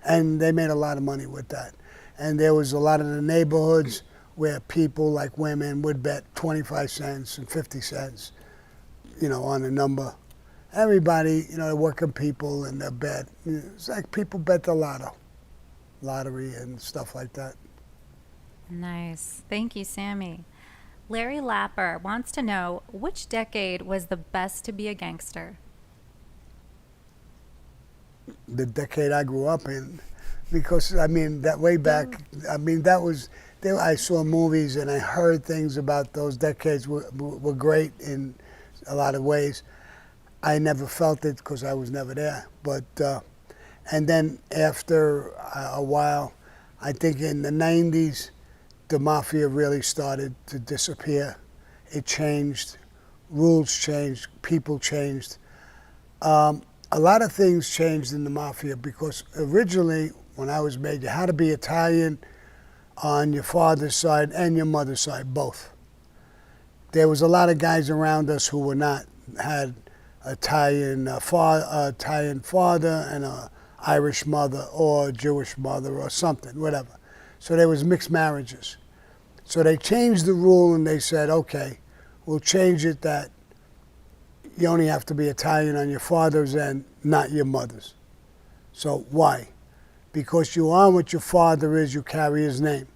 Speaker 1: And they made a lot of money with that. And there was a lot of the neighborhoods where people, like women, would bet 25 cents and 50 cents, on a number. Everybody, the working people and their bet. It's like people bet the lottery and stuff like that.
Speaker 2: Nice. Thank you, Sammy. Larry Lapper wants to know, which decade was the best to be a gangster?
Speaker 1: The decade I grew up in, because that way back, that was there. I saw movies and I heard things about those decades were great in a lot of ways. I never felt it because I was never there. But and then after a while, I think in the 90s, the mafia really started to disappear. It changed, rules changed, people changed. A lot of things changed in the mafia because originally, when I was made, you had to be Italian on your father's side and your mother's side, both. There was a lot of guys around us who were not, had Italian father and a Irish mother or Jewish mother or something, whatever. So there was mixed marriages. So they changed the rule and they said, okay, we'll change it that you only have to be Italian on your father's end, not your mother's. So why? Because you are what your father is, you carry his name.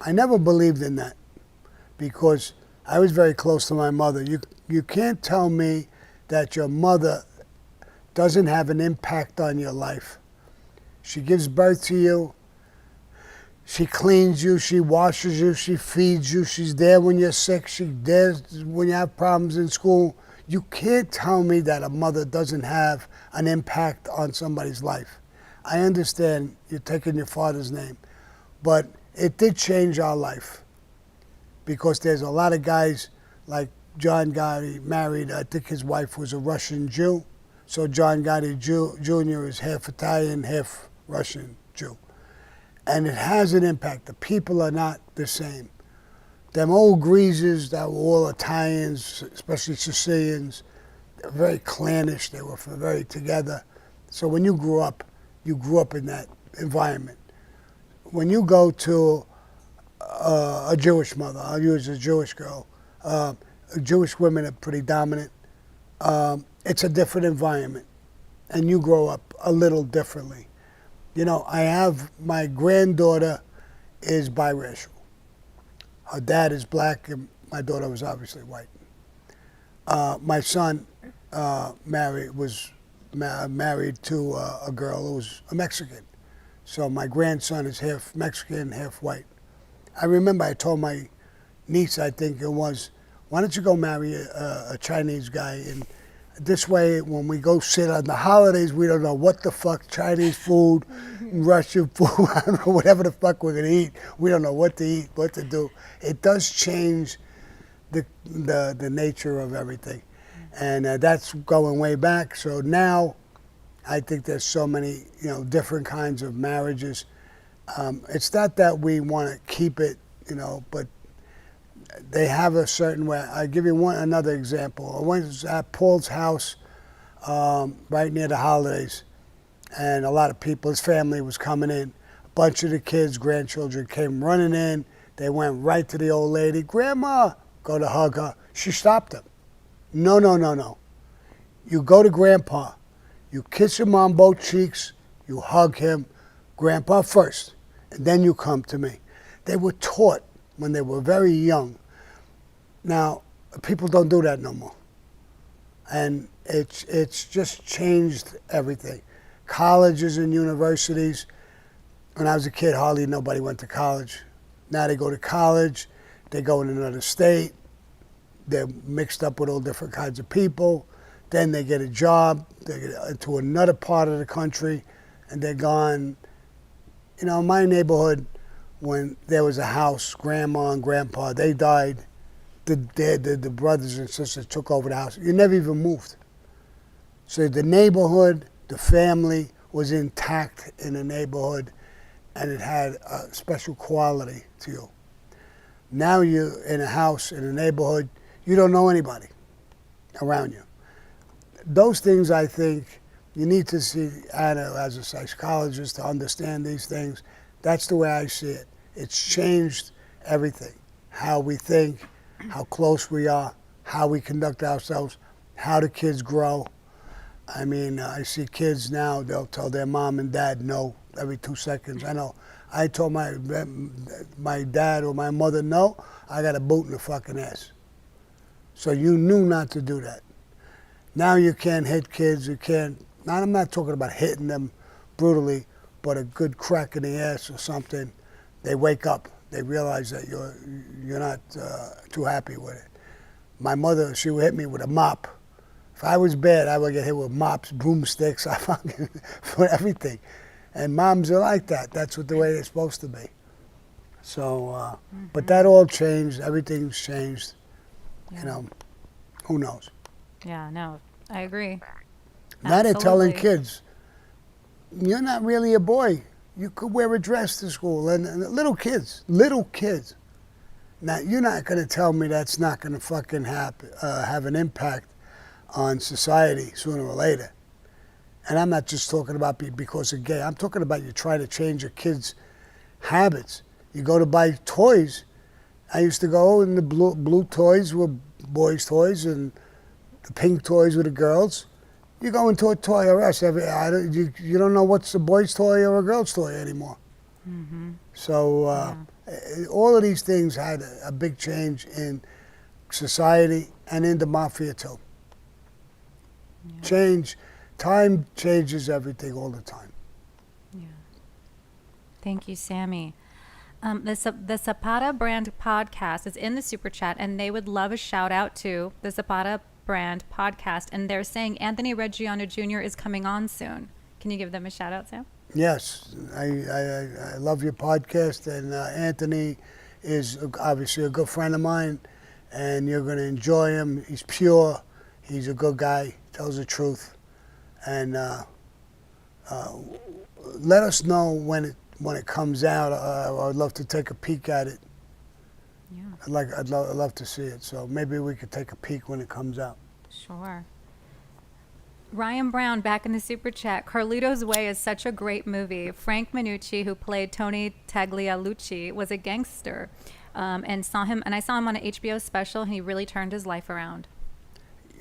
Speaker 1: I never believed in that because I was very close to my mother. You can't tell me that your mother doesn't have an impact on your life. She gives birth to you. She cleans you, she washes you, she feeds you, she's there when you're sick, she's there when you have problems in school. You can't tell me that a mother doesn't have an impact on somebody's life. I understand you're taking your father's name, but it did change our life because there's a lot of guys like John Gotti married, I think his wife was a Russian Jew, so John Gotti Jr. is half Italian, half Russian Jew. And it has an impact. The people are not the same. Them old greasers that were all Italians, especially Sicilians, they were very clannish, they were very together. So when you grew up in that environment. When you go to a Jewish mother, I'll use a Jewish girl, Jewish women are pretty dominant. It's a different environment, and you grow up a little differently. I have, my granddaughter is biracial. Her dad is black, and my daughter was obviously white. My son was married to a girl who was a Mexican. So my grandson is half Mexican, half white. I remember I told my niece, I think it was, why don't you go marry a Chinese guy? And this way, when we go sit on the holidays, we don't know what the fuck, Chinese food, Russian food, I don't know, whatever the fuck we're gonna eat. We don't know what to eat, what to do. It does change the nature of everything. And that's going way back. So now I think there's so many, different kinds of marriages. It's not that we want to keep it, but they have a certain way. I'll give you another example. I went at Paul's house right near the holidays, and a lot of people, his family was coming in. A bunch of the kids, grandchildren came running in. They went right to the old lady. Grandma, go to hug her. She stopped them. No, no, no, no. You go to Grandpa. You kiss him on both cheeks. You hug him. Grandpa first, and then you come to me. They were taught when they were very young. Now, people don't do that no more. And it's just changed everything. Colleges and universities. When I was a kid, hardly nobody went to college. Now they go to college. They go in another state. They're mixed up with all different kinds of people. Then they get a job. They get into another part of the country, and they're gone. In my neighborhood, when there was a house, Grandma and Grandpa, they died. The brothers and sisters took over the house. You never even moved. So the neighborhood, the family was intact in the neighborhood, and it had a special quality to you. Now you're in a house, in a neighborhood, you don't know anybody around you. Those things, I think, you need to see Anna as a psychologist to understand these things. That's the way I see it. It's changed everything. How we think, how close we are, how we conduct ourselves, how the kids grow. I mean, I see kids now, they'll tell their mom and dad no every 2 seconds. I know. I told my dad or my mother no, I got a boot in the fucking ass. So you knew not to do that. Now you can't hit kids, you can't, I'm not talking about hitting them brutally, but a good crack in the ass or something. They wake up, they realize that you're not too happy with it. My mother, she would hit me with a mop. If I was bad, I would get hit with mops, broomsticks, for everything. And moms are like that. That's the way they're supposed to be. So, but that all changed. Everything's changed.
Speaker 2: Yeah.
Speaker 1: Who knows?
Speaker 2: Yeah, no, I agree.
Speaker 1: Now they're telling
Speaker 2: Absolutely.
Speaker 1: kids, you're not really a boy. You could wear a dress to school. And little kids. Now, you're not going to tell me that's not going to fucking have an impact on society sooner or later. And I'm not just talking about because of gay. I'm talking about you try to change your kids' habits. You go to buy toys. I used to go, and the blue toys were boys' toys, and the pink toys were the girls. You go into a Toy R Us, you don't know what's a boy's toy or a girl's toy anymore.
Speaker 2: Mm-hmm.
Speaker 1: So all of these things had a big change in society and in the mafia too.
Speaker 2: Yeah.
Speaker 1: Time changes everything all the time.
Speaker 2: Yeah. Thank you, Sammy. The Zapata Brand podcast is in the super chat, and they would love a shout out to the Zapata Brand podcast. And they're saying Anthony Reggiano Jr. is coming on soon. Can you give them a shout out, Sam?
Speaker 1: Yes, I love your podcast, and Anthony is obviously a good friend of mine, and you're going to enjoy him. He's pure. He's a good guy. Tells the truth. And let us know when it comes out. I'd love to take a peek at it.
Speaker 2: Yeah,
Speaker 1: I'd love to see it. So maybe we could take a peek when it comes out.
Speaker 2: sure. Ryan Brown back in the super chat. Carlito's Way is such a great movie. Frank Minucci, who played Tony Taglialucci, was a gangster, and I saw him on an HBO special, and he really turned his life around.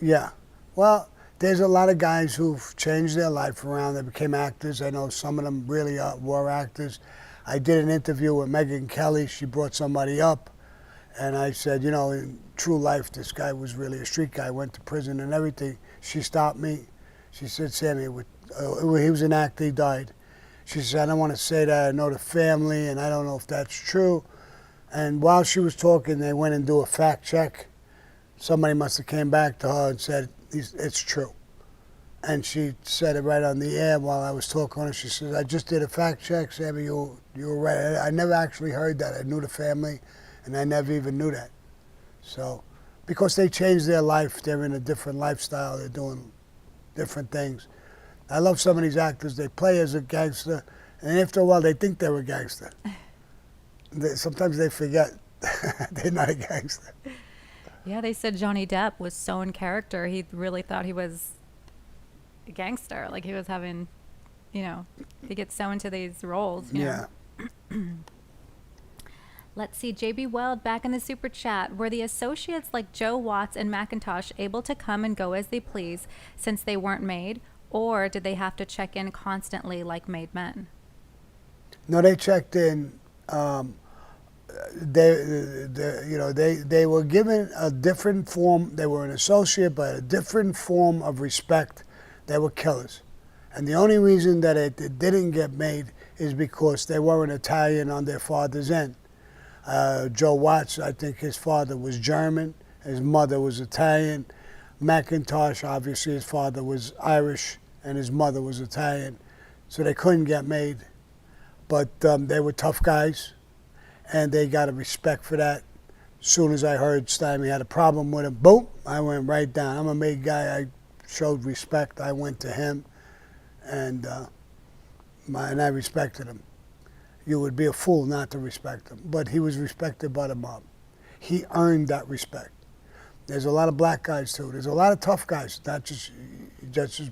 Speaker 1: Yeah. Well, there's a lot of guys who've changed their life around. They became actors. I know some of them really were actors. I did an interview with Megyn Kelly. She brought somebody up, and I said, in true life, this guy was really a street guy, went to prison and everything. She stopped me. She said, Sammy, he was an actor, he died. She said, I don't want to say that. I know the family, and I don't know if that's true. And while she was talking, they went and do a fact check. Somebody must have came back to her and said, it's true. And she said it right on the air while I was talking to her. She said, I just did a fact check, Sammy, you were right. I never actually heard that. I knew the family, and I never even knew that. So, because they changed their life. They're in a different lifestyle. They're doing different things. I love some of these actors. They play as a gangster, and after a while, they think they're a gangster. Sometimes they forget they're not a gangster.
Speaker 2: Yeah, they said Johnny Depp was so in character, he really thought he was a gangster. Like he was having, he gets so into these roles. You know? Let's see, JB Weld back in the super chat. Were the associates like Joe Watts and McIntosh able to come and go as they please since they weren't made, or did they have to check in constantly like made men?
Speaker 1: No, they checked in. They were given a different form. They were an associate, but a different form of respect. They were killers, and the only reason that it didn't get made is because they weren't Italian on their father's end. Joe Watts, I think his father was German, his mother was Italian. McIntosh, obviously his father was Irish and his mother was Italian, so they couldn't get made. But they were tough guys, and they got a respect for that. As soon as I heard Sammy had a problem with him, boom, I went right down. I'm a made guy. I showed respect. I went to him, and I respected him. You would be a fool not to respect him. But he was respected by the mob. He earned that respect. There's a lot of black guys, too. There's a lot of tough guys, not just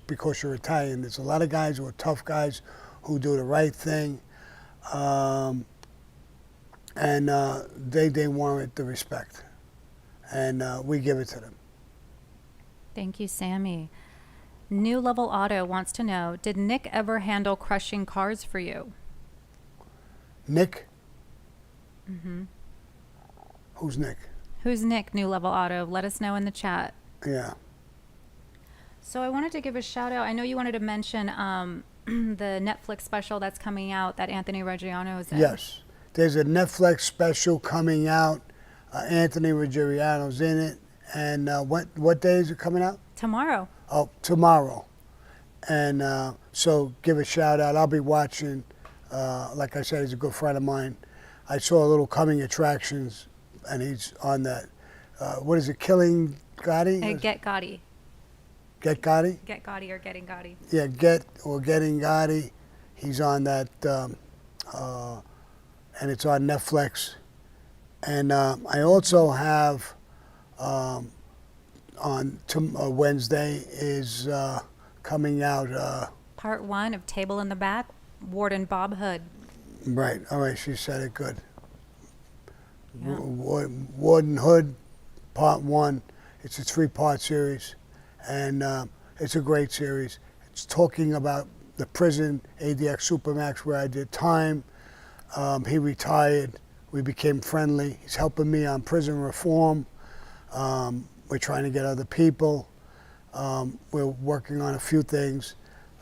Speaker 1: because you're Italian. There's a lot of guys who are tough guys who do the right thing. They warrant the respect. And we give it to them.
Speaker 2: Thank you, Sammy. New Level Auto wants to know, did Nick ever handle crushing cars for you?
Speaker 1: Nick? Mm-hmm. Who's Nick?
Speaker 2: Who's Nick, New Level Auto? Let us know in the chat.
Speaker 1: Yeah.
Speaker 2: So I wanted to give a shout out. I know you wanted to mention the Netflix special that's coming out that Anthony Reggiano is in.
Speaker 1: Yes. There's a Netflix special coming out. Anthony Reggiano's in it. And what day is it coming out?
Speaker 2: Tomorrow.
Speaker 1: Oh, tomorrow. And so give a shout out. I'll be watching. Like I said, he's a good friend of mine. I saw a little Coming Attractions, and he's on that. What is it, Killing Gotti?
Speaker 2: Get Gotti.
Speaker 1: Get Gotti?
Speaker 2: Get Gotti or Getting Gotti.
Speaker 1: Yeah, Getting Gotti. He's on that, and it's on Netflix. And I also have on Wednesday is coming out.
Speaker 2: Part 1 of Table in the Back, Warden Bob Hood.
Speaker 1: Right. All right. She said it good.
Speaker 2: Yeah.
Speaker 1: Warden Hood, Part 1. It's a 3-part series, and it's a great series. It's talking about the prison, ADX Supermax, where I did time. He retired. We became friendly. He's helping me on prison reform. We're trying to get other people. We're working on a few things.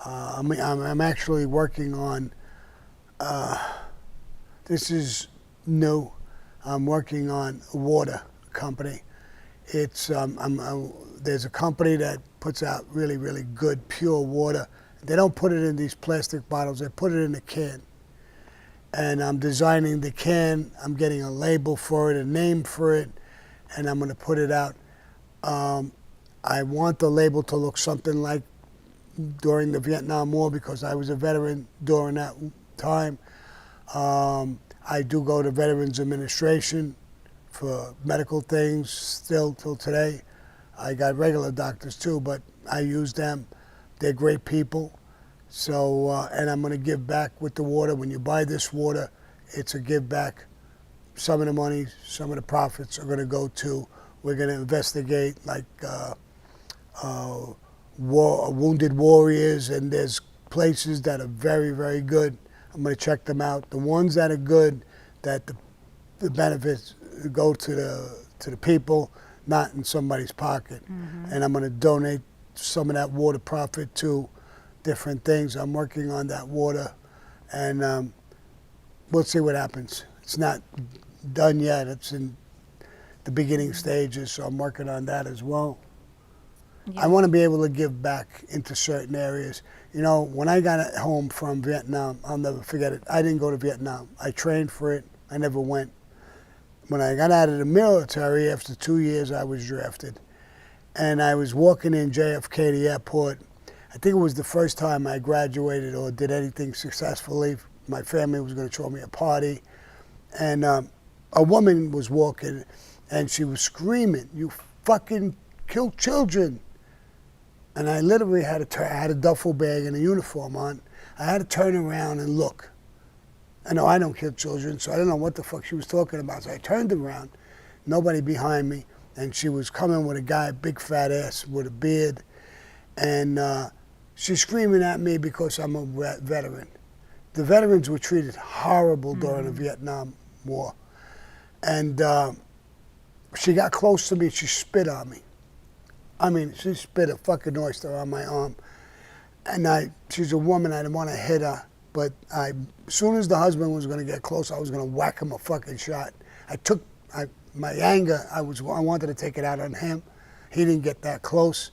Speaker 1: I'm actually working on, this is new, I'm working on a water company. It's, there's a company that puts out really, really good pure water. They don't put it in these plastic bottles, they put it in a can. And I'm designing the can, I'm getting a label for it, a name for it, and I'm gonna put it out. I want the label to look something like during the Vietnam War, because I was a veteran during that time. I do go to Veterans Administration for medical things still till today. I got regular doctors too, but I use them. They're great people. So, and I'm gonna give back with the water. When you buy this water, it's a give back. Some of the money, some of the profits are gonna go to, we're gonna investigate like wounded warriors, and there's places that are very, very good. I'm going to check them out. The ones that are good, that the benefits go to the people, not in somebody's pocket. Mm-hmm. And I'm going to donate some of that water profit to different things. I'm working on that water, and we'll see what happens. It's not done yet. It's in the beginning stages, so I'm working on that as well. Yeah. I want to be able to give back into certain areas. You know, when I got home from Vietnam, I'll never forget it. I didn't go to Vietnam. I trained for it. I never went. when I got out of the military, after 2 years, I was drafted. And I was walking in JFK, the airport. I think it was the first time I graduated or did anything successfully. My family was going to throw me a party. And a woman was walking, and she was screaming, "You fucking kill children." And I literally had to I had a duffel bag and a uniform on. I had to turn around and look. I know I don't kill children, so I don't know what the fuck she was talking about. So I turned around, nobody behind me, and she was coming with a guy, big fat ass with a beard, and she's screaming at me because I'm a veteran. The veterans were treated horrible during the Vietnam War. And she got close to me, she spit on me. I mean, she spit a fucking oyster on my arm. And she's a woman, I didn't want to hit her, but as soon as the husband was going to get close, I was going to whack him a fucking shot. My anger, I wanted to take it out on him. He didn't get that close.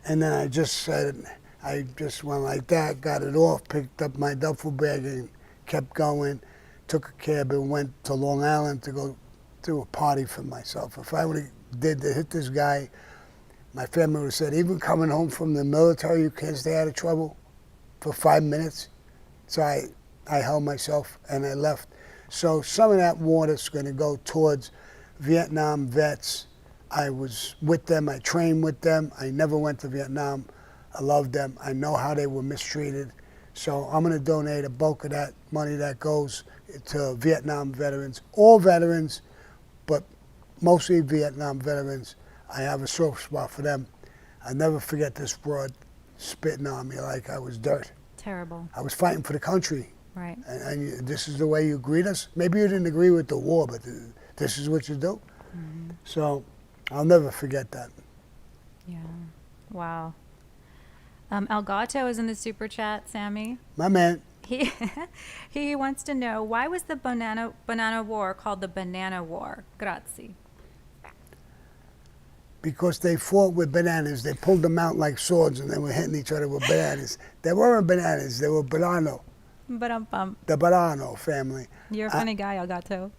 Speaker 1: And then I just went like that, got it off, picked up my duffel bag and kept going, took a cab and went to Long Island to go to a party for myself. If I would have hit this guy, my family would have said, even coming home from the military, you can't stay out of trouble for 5 minutes. So I held myself and I left. So some of that water's going to go towards Vietnam vets. I was with them, I trained with them. I never went to Vietnam. I love them. I know how they were mistreated. So I'm going to donate a bulk of that money that goes to Vietnam veterans. All veterans, but mostly Vietnam veterans. I have a soft spot for them. I never forget this broad spitting on me like I was dirt.
Speaker 2: Terrible.
Speaker 1: I was fighting for the country.
Speaker 2: Right.
Speaker 1: And this is the way you greet us? Maybe you didn't agree with the war, but this is what you do.
Speaker 2: Mm-hmm.
Speaker 1: So I'll never forget that.
Speaker 2: Yeah. Wow. Elgato is in the super chat, Sammy.
Speaker 1: My man.
Speaker 2: He wants to know, why was the banana war called the Banana War? Grazie.
Speaker 1: Because they fought with bananas. They pulled them out like swords and they were hitting each other with bananas. They weren't bananas, they were banano.
Speaker 2: Ba-dum-bum.
Speaker 1: The Banano family.
Speaker 2: You're a funny guy, Elgato.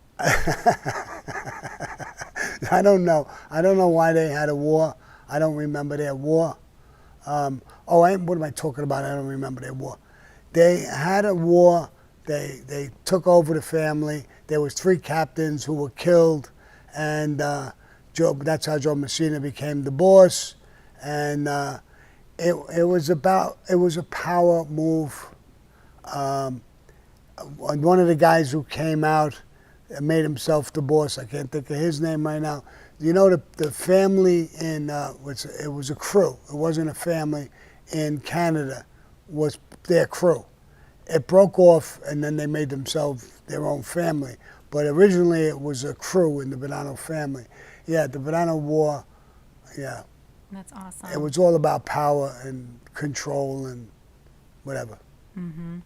Speaker 1: I don't know. I don't know why they had a war. I don't remember their war. What am I talking about? I don't remember their war. They had a war. They took over the family. There was 3 captains who were killed, and that's how Joe Messina became the boss. And it was a power move. One of the guys who came out and made himself the boss, I can't think of his name right now. You know, the family in, it was a crew. It wasn't a family in Canada, was their crew. It broke off and then they made themselves their own family. But originally it was a crew in the Banano family. Yeah, the Banana War, yeah.
Speaker 2: That's awesome.
Speaker 1: It was all about power and control and whatever.
Speaker 2: Mm-hmm.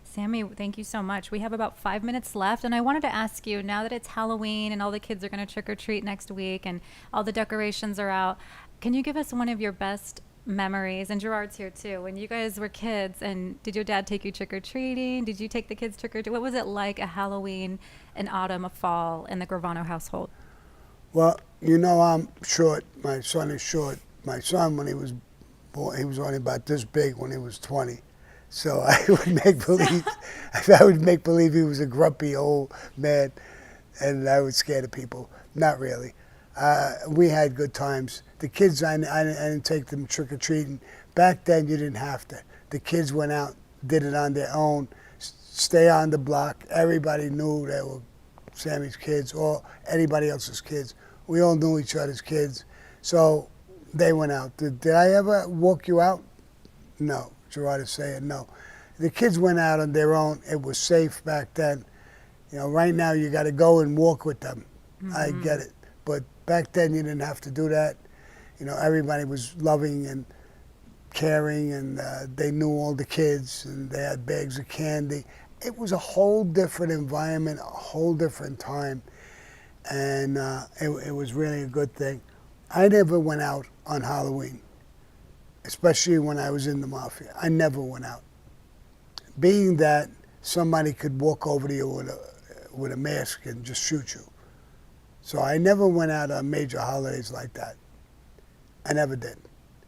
Speaker 2: Sammy, thank you so much. We have about 5 minutes left, and I wanted to ask you, now that it's Halloween and all the kids are going to trick-or-treat next week and all the decorations are out, can you give us one of your best memories? And Gerard's here too. When you guys were kids, and did your dad take you trick-or-treating? Did you take the kids trick-or-treating? What was it like a Halloween, an autumn, a fall in the Gravano household?
Speaker 1: Well, you know, I'm short. My son is short. My son, when he was born, he was only about this big when he was 20. So I would make believe he was a grumpy old man, and I was scared of people. Not really. We had good times. The kids, I didn't take them trick-or-treating. Back then, you didn't have to. The kids went out, did it on their own, stay on the block. Everybody knew they were Sammy's kids or anybody else's kids. We all knew each other's kids. So they went out. Did I ever walk you out? No. Gerard is saying no. The kids went out on their own. It was safe back then. You know, right now you got to go and walk with them. Mm-hmm. I get it. But back then you didn't have to do that. You know, everybody was loving and caring, and they knew all the kids, and they had bags of candy. It was a whole different environment, a whole different time, and it was really a good thing. I never went out on Halloween, especially when I was in the Mafia. I never went out. Being that somebody could walk over to you with a mask and just shoot you. So I never went out on major holidays like that. I never did.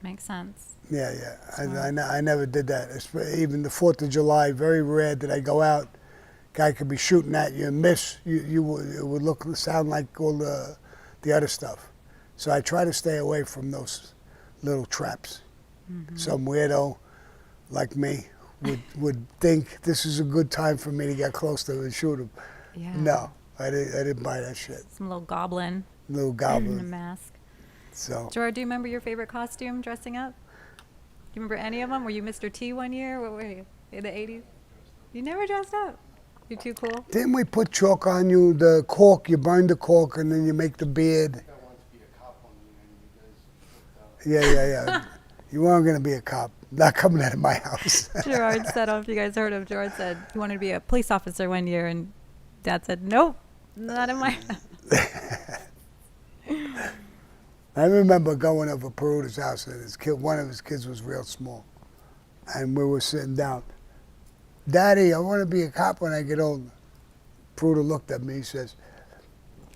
Speaker 2: Makes sense.
Speaker 1: Yeah, yeah.
Speaker 2: Smart.
Speaker 1: I never did that. Even the 4th of July, very rare did I go out. Guy could be shooting at you and miss. It would sound like all the other stuff. So I try to stay away from those little traps. Some weirdo like me would think this is a good time for me to get close to him and shoot him.
Speaker 2: Yeah.
Speaker 1: No, I didn't buy that shit.
Speaker 2: Some little goblin
Speaker 1: Little
Speaker 2: in a
Speaker 1: goblin.
Speaker 2: mask.
Speaker 1: So
Speaker 2: George, do you remember your favorite costume dressing up? Do you remember any of them? Were you Mr. T one year? What were you? In the 80s? You never dressed up. You're too cool.
Speaker 1: didn't we put chalk on you? The cork, you burn the cork and then you make the beard.
Speaker 3: I wanted to be a cop one year, and you guys flipped out.
Speaker 1: Yeah. You weren't gonna be a cop. Not coming out of my house.
Speaker 2: Gerard said, I don't know if you guys heard him. Gerard said he wanted to be a police officer one year, and Dad said, nope, not in my house.
Speaker 1: I remember going over Peruda's house and one of his kids was real small. And we were sitting down. Daddy, I want to be a cop when I get older. Peruda looked at me, he says,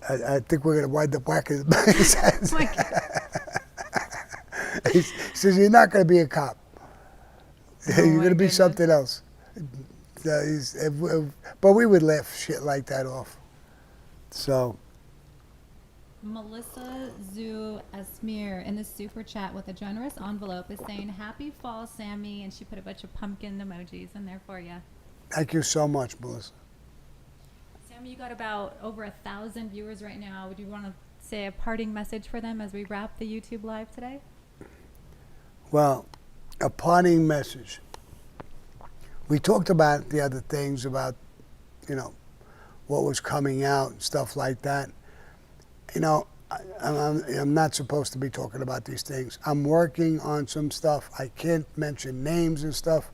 Speaker 1: I think we're going to wind up whacking him. He says,
Speaker 2: Oh my God.
Speaker 1: he says, you're not going to be a cop.
Speaker 2: Oh
Speaker 1: You're
Speaker 2: my
Speaker 1: going to be
Speaker 2: goodness.
Speaker 1: something else. But we would laugh shit like that off. So,
Speaker 2: Melissa Zu Esmir in the super chat with a generous envelope is saying, happy fall, Sammy, and she put a bunch of pumpkin emojis in there for you.
Speaker 1: thank you so much, Melissa.
Speaker 2: Sammy, you got about over 1,000 viewers right now. Would you want to say a parting message for them as we wrap the YouTube live today?
Speaker 1: Well, a parting message. We talked about the other things about, what was coming out and stuff like that. I'm not supposed to be talking about these things. I'm working on some stuff. I can't mention names and stuff,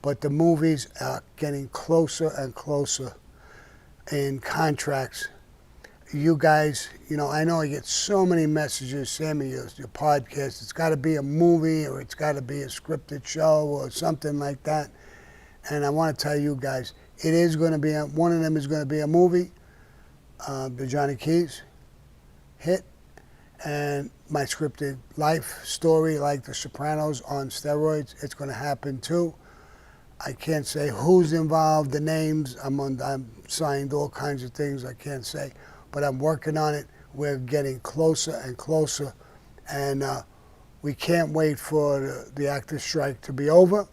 Speaker 1: but the movies are getting closer and closer in contracts. You guys, I know I get so many messages, Sammy, your podcast, it's got to be a movie or it's got to be a scripted show or something like that. And I want to tell you guys, it is going to be, one of them is going to be a movie, the Johnny Keys hit, and my scripted life story like The Sopranos on steroids, it's going to happen too. I can't say who's involved, the names, I'm signed all kinds of things I can't say, but I'm working on it. We're getting closer and closer, and we can't wait for the actors' strike to be over.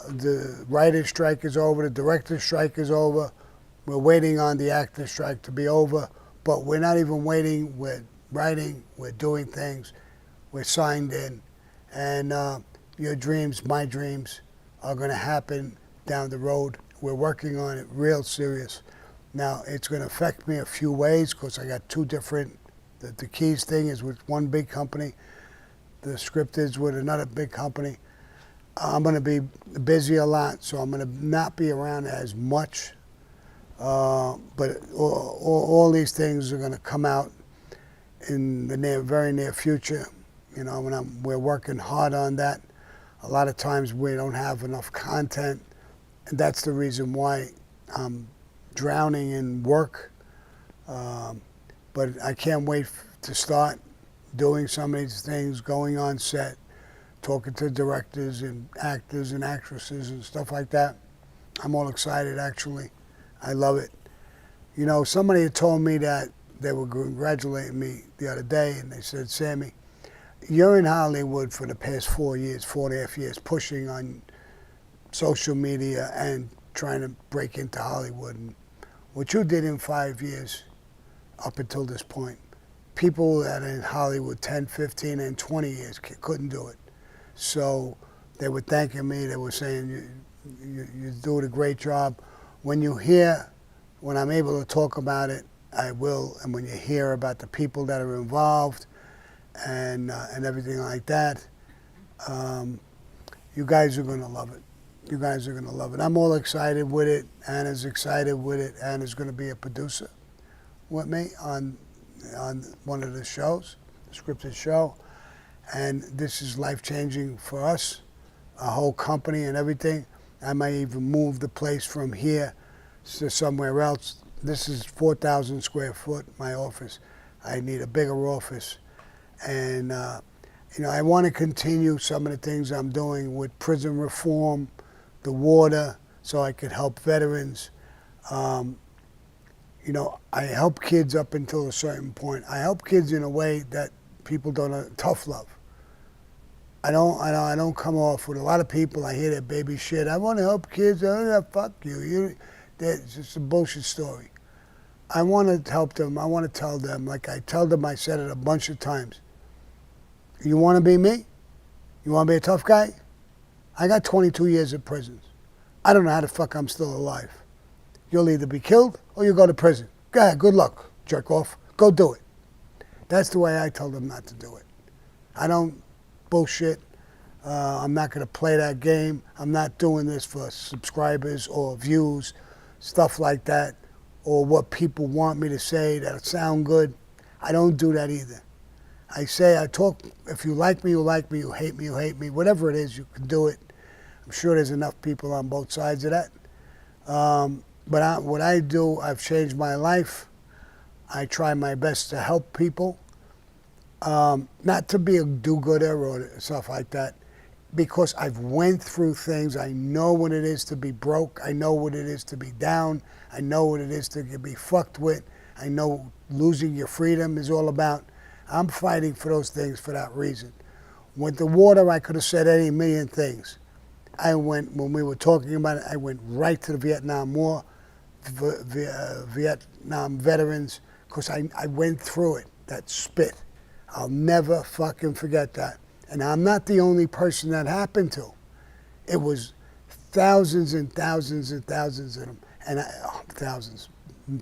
Speaker 1: The writer's strike is over, the director's strike is over. We're waiting on the actor's strike to be over, but we're not even waiting. We're writing, we're doing things, we're signed in, and your dreams, my dreams, are going to happen down the road. We're working on it real serious. Now, it's going to affect me a few ways because I got two different, the Keys thing is with one big company, the script is with another big company. I'm going to be busy a lot, so I'm going to not be around as much. But all these things are going to come out in the very near future. We're working hard on that. A lot of times we don't have enough content, and that's the reason why I'm drowning in work. But I can't wait to start doing some of these things, going on set, talking to directors and actors and actresses and stuff like that. I'm all excited, actually. I love it. Somebody had told me that they were congratulating me the other day, and they said, Sammy, you're in Hollywood for the past 4.5 years, pushing on social media and trying to break into Hollywood. And what you did in 5 years up until this point, people that are in Hollywood 10, 15, and 20 years couldn't do it. So they were thanking me. They were saying, you're doing a great job. When I'm able to talk about it, I will. And when you hear about the people that are involved and everything like that, you guys are going to love it. You guys are going to love it. I'm all excited with it. Anna's excited with it. Anna's going to be a producer with me on one of the shows, the scripted show. And this is life-changing for us, our whole company and everything. I might even move the place from here to somewhere else. This is 4,000 square foot, my office. I need a bigger office. And, I want to continue some of the things I'm doing with prison reform, the water, so I could help veterans. I help kids up until a certain point. I help kids in a way that people don't know, tough love. I don't come off with a lot of people. I hear that baby shit. I want to help kids. Fuck you. That's just a bullshit story. I want to help them. I want to tell them, like I tell them, I said it a bunch of times. You want to be me? You want to be a tough guy? I got 22 years in prisons. I don't know how the fuck I'm still alive. You'll either be killed or you go to prison. Go ahead, good luck, jerk off. Go do it. That's the way I tell them not to do it. I don't bullshit. I'm not going to play that game. I'm not doing this for subscribers or views, stuff like that, or what people want me to say that'll sound good. I don't do that either. I talk, if you like me, you like me, you hate me, whatever it is, you can do it. I'm sure there's enough people on both sides of that. But what I do, I've changed my life. I try my best to help people. Not to be a do-gooder or stuff like that, because I've went through things. I know what it is to be broke. I know what it is to be down. I know what it is to be fucked with. I know losing your freedom is all about. I'm fighting for those things for that reason. With the water, I could have said any million things. When we were talking about it, I went right to the Vietnam War, Vietnam veterans, because I went through it, that spit. I'll never fucking forget that. And I'm not the only person that happened to. It was thousands and thousands and thousands of them. And thousands,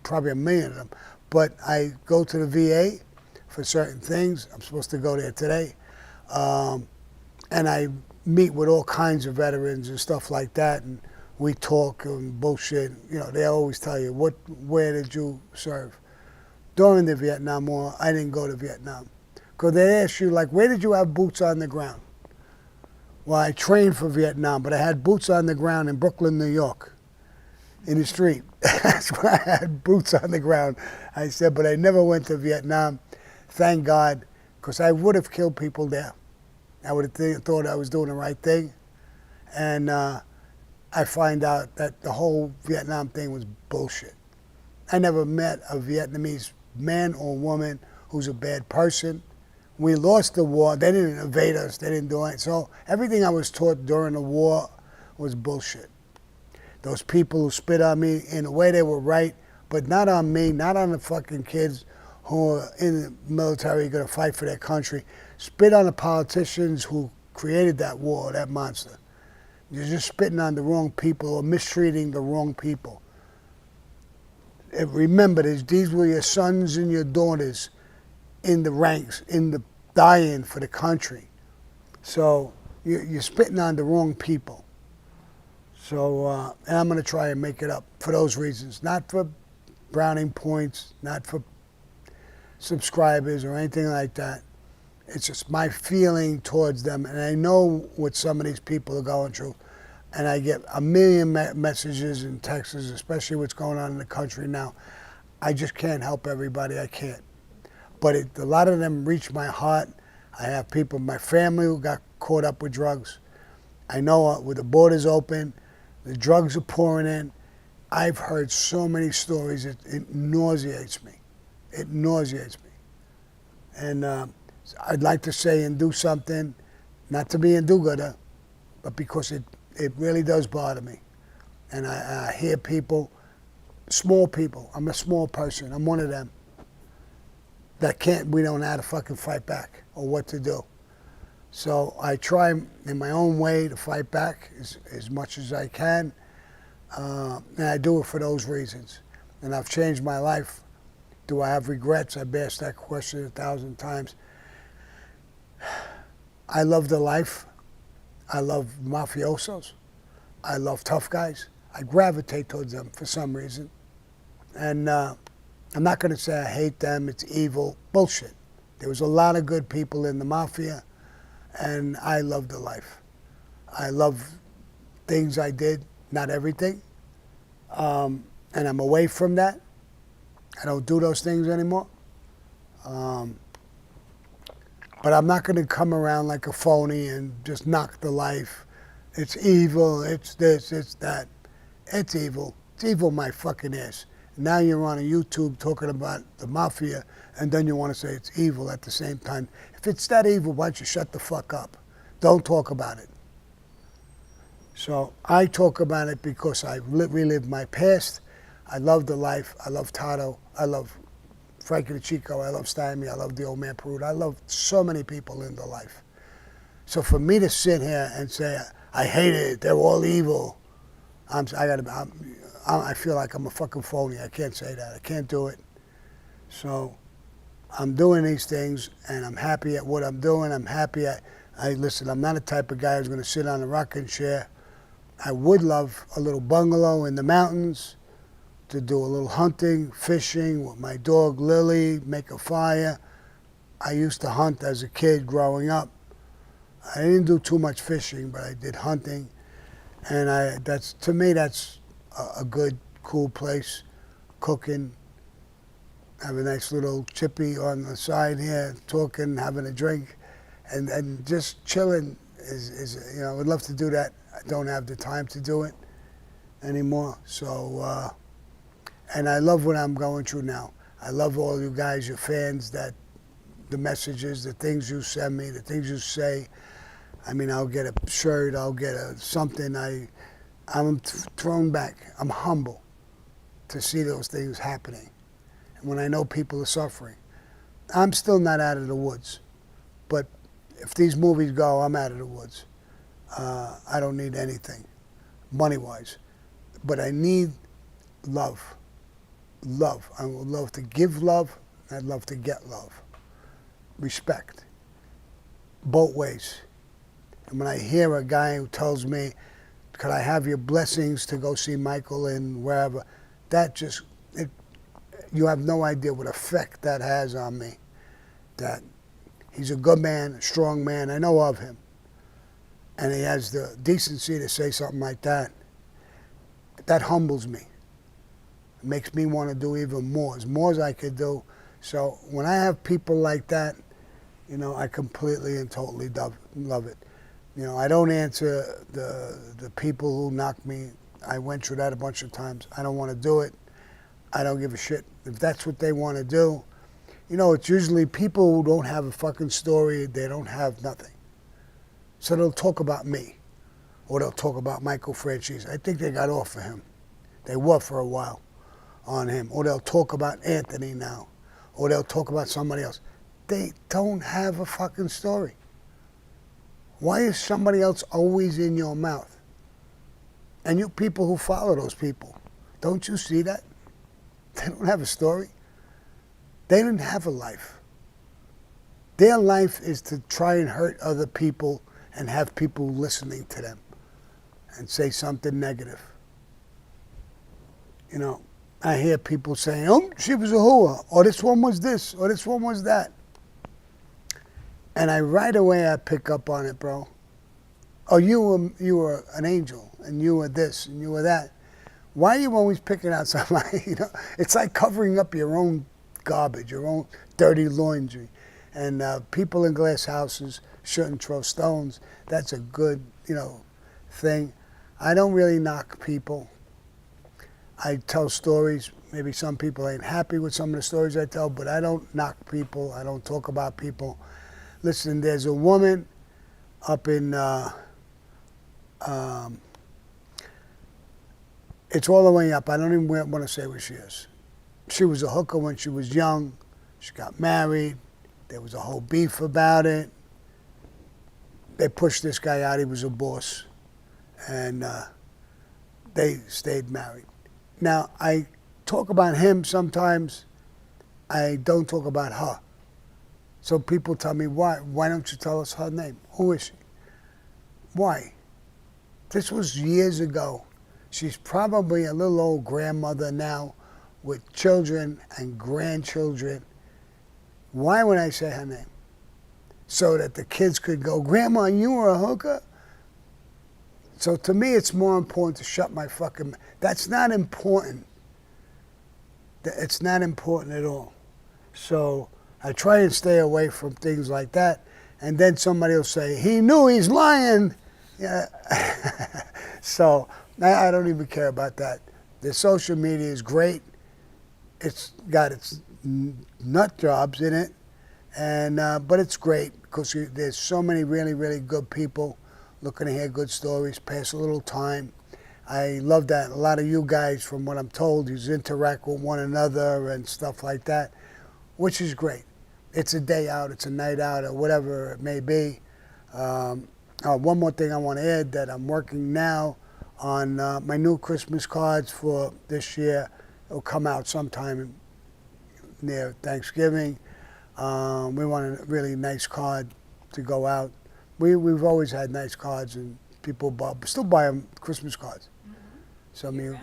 Speaker 1: probably a million of them. But I go to the VA for certain things. I'm supposed to go there today. And I meet with all kinds of veterans and stuff like that. And we talk and bullshit. They always tell you, where did you serve? During the Vietnam War, I didn't go to Vietnam. Because they ask you, like, where did you have boots on the ground? Well, I trained for Vietnam, but I had boots on the ground in Brooklyn, New York, in the street. That's where I had boots on the ground. I said, but I never went to Vietnam. Thank God, because I would have killed people there. I would have thought I was doing the right thing. And I find out that the whole Vietnam thing was bullshit. I never met a Vietnamese man or woman who's a bad person. We lost the war. They didn't invade us. They didn't do it. So everything I was taught during the war was bullshit. Those people who spit on me, in a way they were right, but not on me, not on the fucking kids who are in the military going to fight for their country. Spit on the politicians who created that war, that monster. You're just spitting on the wrong people or mistreating the wrong people. And remember, these were your sons and your daughters in the ranks, dying for the country. So you're spitting on the wrong people. So, and I'm going to try and make it up for those reasons. Not for browning points, not for subscribers or anything like that. It's just my feeling towards them. And I know what some of these people are going through. And I get a million messages and texts, especially what's going on in the country now. I just can't help everybody. I can't. But a lot of them reach my heart. I have people in my family who got caught up with drugs. I know with the borders open, the drugs are pouring in. I've heard so many stories, it nauseates me. It nauseates me. And I'd like to say and do something, not to be a do-gooder, but because it really does bother me. And I hear people, small people, I'm a small person, I'm one of them, we don't know how to fucking fight back or what to do. So I try in my own way to fight back as much as I can. And I do it for those reasons. And I've changed my life. Do I have regrets? I've asked that question 1,000 times. I love the life. I love mafiosos. I love tough guys. I gravitate towards them for some reason. And I'm not going to say I hate them, it's evil. Bullshit. There was a lot of good people in the mafia, and I love the life. I love things I did, not everything. And I'm away from that. I don't do those things anymore. But I'm not going to come around like a phony and just knock the life. It's evil, it's this, it's that. It's evil. It's evil my fucking ass. Now you're on a YouTube talking about the mafia, and then you want to say it's evil at the same time. If it's that evil, why don't you shut the fuck up? Don't talk about it. So I talk about it because I relived my past. I love the life. I love Tato. I love Frankie the Chico. I love Sammy. I love the old man Peruta. I love so many people in the life. So for me to sit here and say, I hate it, they're all evil, I feel like I'm a fucking phony. I can't say that. I can't do it. So I'm doing these things, and I'm happy at what I'm doing. I'm happy at, listen, I'm not the type of guy who's going to sit on a rocking chair. I would love a little bungalow in the mountains to do a little hunting, fishing with my dog Lily, make a fire. I used to hunt as a kid growing up. I didn't do too much fishing, but I did hunting. And to me, that's a good, cool place. Cooking, have a nice little chippy on the side here, talking, having a drink, and just chilling is I would love to do that. I don't have the time to do it anymore. So, and I love what I'm going through now. I love all you guys, your fans, the messages, the things you send me, the things you say. I mean, I'll get a shirt, I'll get something. I'm thrown back. I'm humble to see those things happening. And when I know people are suffering, I'm still not out of the woods. But if these movies go, I'm out of the woods. I don't need anything, money-wise. But I need love. Love. I would love to give love. I'd love to get love. Respect. Both ways. And when I hear a guy who tells me, could I have your blessings to go see Michael in wherever, that just, you have no idea what effect that has on me. That he's a good man, a strong man, I know of him. And he has the decency to say something like that. That humbles me. It makes me want to do even more, as more as I could do. So when I have people like that, I completely and totally love it. I don't answer the people who knock me. I went through that a bunch of times. I don't want to do it. I don't give a shit. If that's what they want to do, it's usually people who don't have a fucking story. They don't have nothing. So they'll talk about me. Or they'll talk about Michael Franchise. I think they got off of him. They were for a while on him. Or they'll talk about Anthony now. Or they'll talk about somebody else. They don't have a fucking story. Why is somebody else always in your mouth? And you people who follow those people, don't you see that? They don't have a story. They didn't have a life. Their life is to try and hurt other people and have people listening to them and say something negative. I hear people saying, oh, she was a hooah, or this one was this, or this one was that. And right away I pick up on it, bro. Oh, you were an angel, and you were this, and you were that. Why are you always picking out somebody? It's like covering up your own garbage, your own dirty laundry. And people in glass houses shouldn't throw stones. That's a good, thing. I don't really knock people. I tell stories. Maybe some people ain't happy with some of the stories I tell, but I don't knock people. I don't talk about people. Listen, there's a woman up in, it's all the way up. I don't even want to say where she is. She was a hooker when she was young. She got married. There was a whole beef about it. They pushed this guy out. He was a boss. And they stayed married. Now, I talk about him sometimes. I don't talk about her. So people tell me, why? Why don't you tell us her name? Who is she? Why? This was years ago. She's probably a little old grandmother now with children and grandchildren. Why would I say her name? So that the kids could go, Grandma, you were a hooker? So to me, it's more important to shut my fucking mouth. That's not important. It's not important at all. So I try and stay away from things like that. And then somebody will say, he knew he's lying. Yeah. So I don't even care about that. The social media is great. It's got its nut jobs in it, and but it's great because there's so many really, really good people looking to hear good stories, pass a little time. I love that. A lot of you guys, from what I'm told, you interact with one another and stuff like that, which is great. It's a day out, it's a night out, or whatever it may be. One more thing I want to add, that I'm working now on my new Christmas cards for this year. It'll come out sometime near Thanksgiving. We want a really nice card to go out. We've always had nice cards, and people still buy them Christmas cards. Some of you,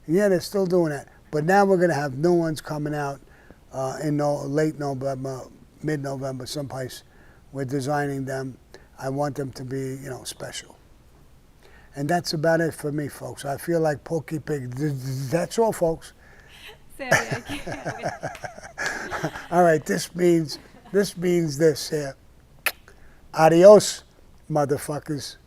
Speaker 1: yeah, they're still doing that. But now we're going to have new ones coming out in late November, mid-November, someplace. We're designing them. I want them to be, special. And that's about it for me, folks. I feel like Pokey Pig. That's all, folks.
Speaker 2: Sammy, I can't.
Speaker 1: All right, this means this here. Adios, motherfuckers.